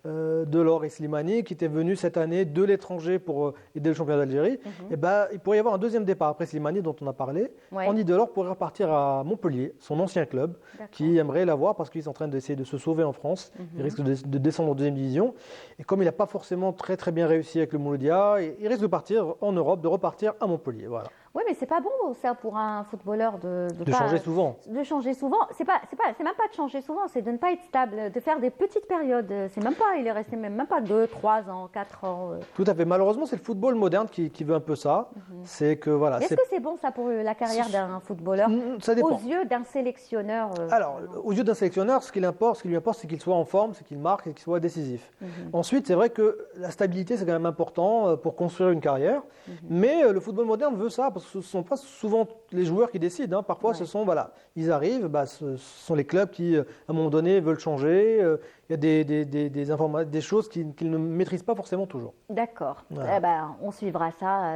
Delors et Slimani, qui étaient venus cette année de l'étranger pour aider le championnat d'Algérie. Et ben, il pourrait y avoir un deuxième départ après Slimani, dont on a parlé. Ouais. Andy Delors pourrait repartir à Montpellier, son ancien club, qui aimerait l'avoir parce qu'ils sont en train d'essayer de se sauver en France. Il risque de descendre en deuxième division. Et comme il n'a pas forcément très bien réussi avec le Mouloudia, il risque de partir en Europe, de repartir à Montpellier. Voilà. Oui, mais c'est pas bon ça pour un footballeur de De pas- changer souvent. De changer souvent. C'est même pas de changer souvent, c'est de ne pas être stable, de faire des petites périodes. C'est même pas, il est resté même pas 2, 3 ans, 4 ans. Tout à fait. Malheureusement, c'est le football moderne qui veut un peu ça. C'est que voilà. Est-ce que c'est bon ça pour la carrière d'un footballeur Ça dépend. aux yeux d'un sélectionneur Alors, aux yeux d'un sélectionneur, ce qui lui importe, c'est qu'il soit en forme, c'est qu'il marque et qu'il soit décisif. Ensuite, c'est vrai que la stabilité, c'est quand même important pour construire une carrière. Mais le football moderne veut ça, parce que ce ne sont pas souvent les joueurs qui décident. Parfois, ce sont, voilà, ils arrivent, ce sont les clubs qui, à un moment donné, veulent changer. Il y a des choses qu'ils ne maîtrisent pas forcément toujours. D'accord. Voilà. Eh ben, on suivra ça.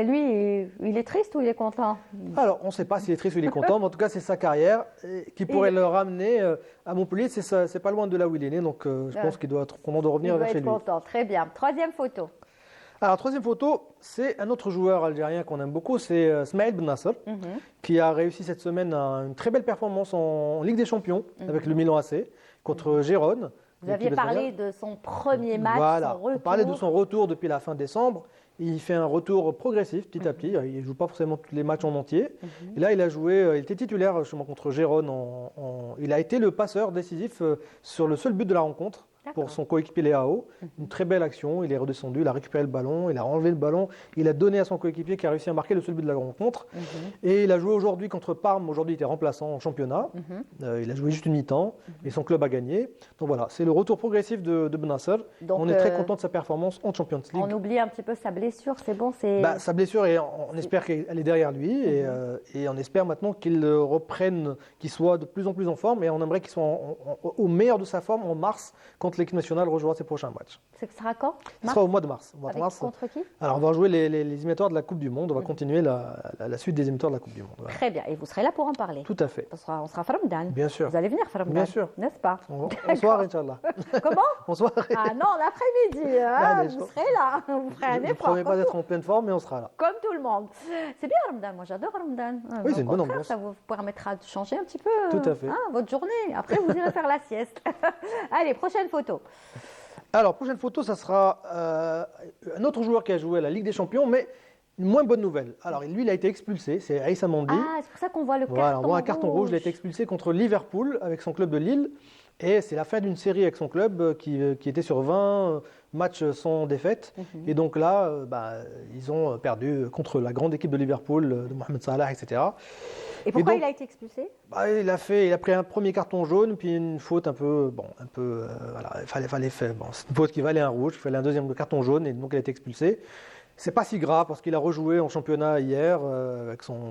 Lui, il est triste ou il est content? Alors, on ne sait pas s'il est triste ou il est content, mais en tout cas, c'est sa carrière qui pourrait le ramener à Montpellier. C'est pas loin de là où il est né, donc je pense qu'il doit être content de Il revenir doit vers chez être lui. content. Très bien. Troisième photo. Alors, troisième photo, c'est un autre joueur algérien qu'on aime beaucoup, c'est Smaïl Ben Nasser, qui a réussi cette semaine une très belle performance en Ligue des Champions avec le Milan AC contre Gérone. Vous aviez parlé de son premier match, Voilà, son retour. on parlait de son retour depuis la fin décembre. Il fait un retour progressif petit à petit. Il ne joue pas forcément tous les matchs en entier. Et là, il a joué, il était titulaire justement contre Gérone. Il a été le passeur décisif sur le seul but de la rencontre pour son coéquipier Léao. Une très belle action. Il est redescendu, il a récupéré le ballon, il a enlevé le ballon, il a donné à son coéquipier qui a réussi à marquer le seul but de la rencontre. Et il a joué aujourd'hui contre Parme. Aujourd'hui, il était remplaçant en championnat. Il a joué juste une mi-temps et son club a gagné. Donc voilà, c'est le retour progressif de Ben Nasser. Donc, On est très content de sa performance en Champions League. On oublie un petit peu sa blessure, c'est bon, Sa blessure, on espère qu'elle est derrière lui et on espère maintenant qu'il reprenne, qu'il soit de plus en plus en forme et on aimerait qu'il soit au meilleur de sa forme en mars quand l'équipe nationale rejouera ses prochains matchs. Ce sera quand? Ce sera au mois de mars. Contre qui? Alors on va jouer les éliminatoires de la Coupe du Monde, on va continuer la suite des éliminatoires de la Coupe du Monde. Voilà. Très bien, et vous serez là pour en parler. Tout à fait. On sera Ramadan. Bien sûr. Vous allez venir Ramadan. Bien sûr. N'est-ce pas? Bonsoir, Inch'Allah. Comment? Bonsoir. Ah non, l'après-midi, Allez, vous serez là. Vous ferez un Je ne effort. promets pas comme d'être en pleine forme, mais on sera là. Comme tout le monde. C'est bien Ramadan, moi j'adore Ramadan. Oui, c'est une bonne Au contraire, ambiance. Ça vous permettra de changer un petit peu Tout à fait. votre journée. Après, vous irez faire la sieste. Allez, prochaine photo. Alors, prochaine photo, ça sera un autre joueur qui a joué à la Ligue des Champions, mais une moins bonne nouvelle. Alors, lui, il a été expulsé, c'est Aïssa Mandi. Ah, c'est pour ça qu'on voit le Voilà, carton on voit un carton rouge. Il a été expulsé contre Liverpool avec son club de Lille. Et c'est la fin d'une série avec son club qui était sur 20 matchs sans défaite. Et donc là, ils ont perdu contre la grande équipe de Liverpool, de Mohamed Salah, etc. Et pourquoi donc, il a été expulsé? il a pris un premier carton jaune, puis une faute voilà, il fallait faire. Bon, c'est une faute qui valait un rouge, il fallait un deuxième carton jaune, et donc il a été expulsé. C'est pas si grave parce qu'il a rejoué en championnat hier,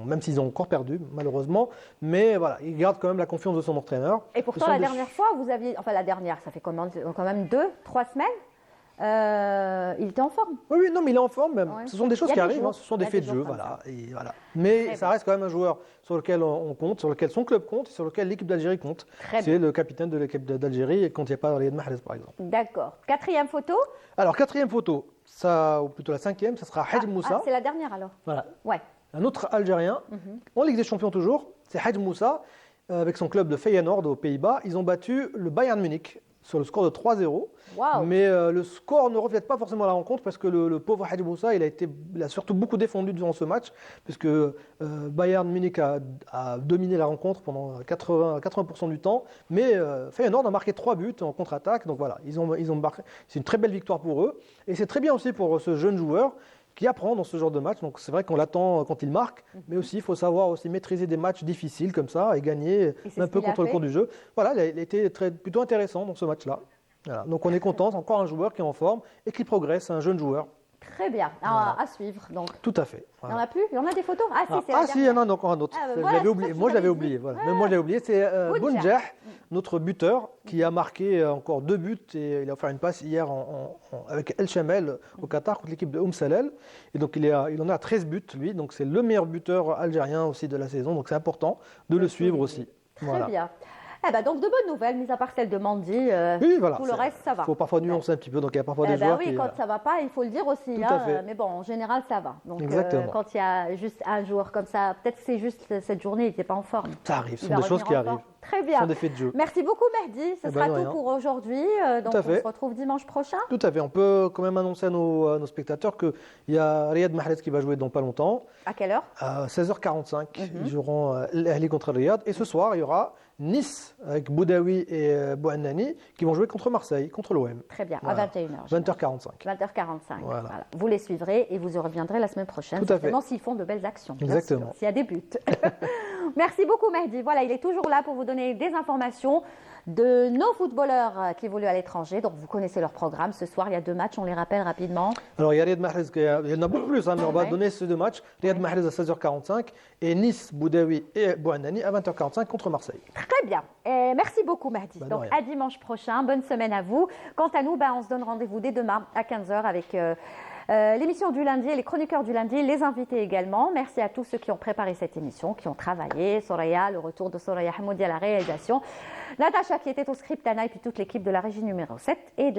même s'ils ont encore perdu malheureusement, mais voilà, il garde quand même la confiance de son entraîneur. Et pourtant, la dernière fois, vous aviez, enfin la dernière, ça fait quand même 2-3 semaines, il était en forme. Oui, non, mais il est en forme. Même. Ouais. Ce sont des choses Il y a qui des arrivent, jours. ce sont Il y des a faits des de jeu, jours comme voilà. ça. Et voilà. Mais Très ça bien. reste quand même un joueur sur lequel on compte, sur lequel son club compte, et sur lequel l'équipe d'Algérie compte. Très C'est le capitaine de l'équipe d'Algérie quand il n'y a pas Riyad Mahrez, par exemple. D'accord. Quatrième photo. Alors, quatrième photo, ou plutôt la cinquième, ça sera Hadj Moussa. C'est la dernière alors. Voilà. Ouais. Un autre Algérien, en Ligue des Champions toujours, c'est Hadj Moussa, avec son club de Feyenoord aux Pays-Bas. Ils ont battu le Bayern Munich sur le score de 3-0. Waouh. Mais le score ne reflète pas forcément la rencontre parce que le pauvre Hadj Moussa, il a surtout beaucoup défendu durant ce match, puisque Bayern Munich a dominé la rencontre pendant 80% du temps. Mais Feyenoord a marqué 3 buts en contre-attaque. Donc voilà, ils ont marqué. C'est une très belle victoire pour eux. Et c'est très bien aussi pour ce jeune joueur qui apprend dans ce genre de match. Donc c'est vrai qu'on l'attend quand il marque, mais aussi il faut savoir aussi maîtriser des matchs difficiles comme ça et gagner c'est un ce peu qu'il a contre le fait. cours du jeu. Voilà, il a été plutôt intéressant dans ce match-là. Voilà. Donc on est content, c'est encore un joueur qui est en forme et qui progresse, un jeune joueur. Très bien, à suivre. Donc, Tout à fait. il y en a plus? Il y en a des photos? Ah si, c'est Ah la si, il y en a encore un autre. Ah, bah, Je voilà, l'avais oublié. ça, tu Moi, je l'avais l'avais oublié. dit. Voilà. Même moi, je l'avais oublié. C'est Bounjah. Bounjah, notre buteur, qui a marqué encore 2 buts et il a offert une passe hier avec El Chamel au Qatar contre l'équipe de Salel. Et donc, il en a 13 buts, lui. Donc, c'est le meilleur buteur algérien aussi de la saison. Donc, c'est important de le suivre aussi. Très Voilà. bien. Eh ben, donc de bonnes nouvelles, mis à part celle de Mandy, Oui, voilà. tout le reste ça va. Il faut parfois nuancer un petit peu. Donc, il y a parfois Eh des ben joueurs oui, qui. quand ça va pas, il faut le dire aussi. Tout à fait. Mais bon, en général, ça va. Donc, Exactement. quand il y a juste un joueur comme ça, peut-être que c'est juste cette journée, il n'était pas en forme. Ça arrive. Ce Il sont va des choses qui revenir en arrivent. forme. Très Ce bien. sont des faits de jeu. Merci beaucoup, Mehdi. Ce Eh ben, sera de tout rien. pour aujourd'hui. Donc, à on fait. se retrouve dimanche prochain. Tout à fait. On peut quand même annoncer à nos spectateurs qu'il y a Riyad Mahrez qui va jouer dans pas longtemps. À quelle heure? À 16h45, ils joueront l'Ahli contre le Riyad. Et ce soir, il y aura Nice avec Boudaoui et Bouannani qui vont jouer contre Marseille, contre l'OM. Très bien, Voilà. à 21h. 20h45. 20h45. Voilà. Voilà. Vous les suivrez et vous y reviendrez la semaine prochaine. Tout à fait. Certainement s'ils font de belles actions. bien Exactement. sûr, s'il y a des buts. Merci beaucoup, Mehdi. Voilà, il est toujours là pour vous donner des informations de nos footballeurs qui évoluent à l'étranger. Donc, vous connaissez leur programme. Ce soir, il y a 2 matchs. On les rappelle rapidement. Alors, il y a Riyad Mahrez, il y en a beaucoup plus, mais on va Ouais. donner ces 2 matchs. Riyad Mahrez à 16h45 et Nice, Boudaoui et Bouannani à 20h45 contre Marseille. Très bien. Et merci beaucoup, Mehdi. Bah, de Donc, rien. à dimanche prochain. Bonne semaine à vous. Quant à nous, on se donne rendez-vous dès demain à 15h avec l'émission du lundi et les chroniqueurs du lundi, les invités également. Merci à tous ceux qui ont préparé cette émission, qui ont travaillé. Soraya, le retour de Soraya Hamoudi à la réalisation. Natacha qui était au script, Anna et puis toute l'équipe de la régie numéro 7 et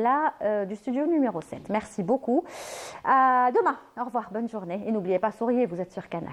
du studio numéro 7. Merci beaucoup. À demain. Au revoir. Bonne journée. Et n'oubliez pas, souriez, vous êtes sur Canal.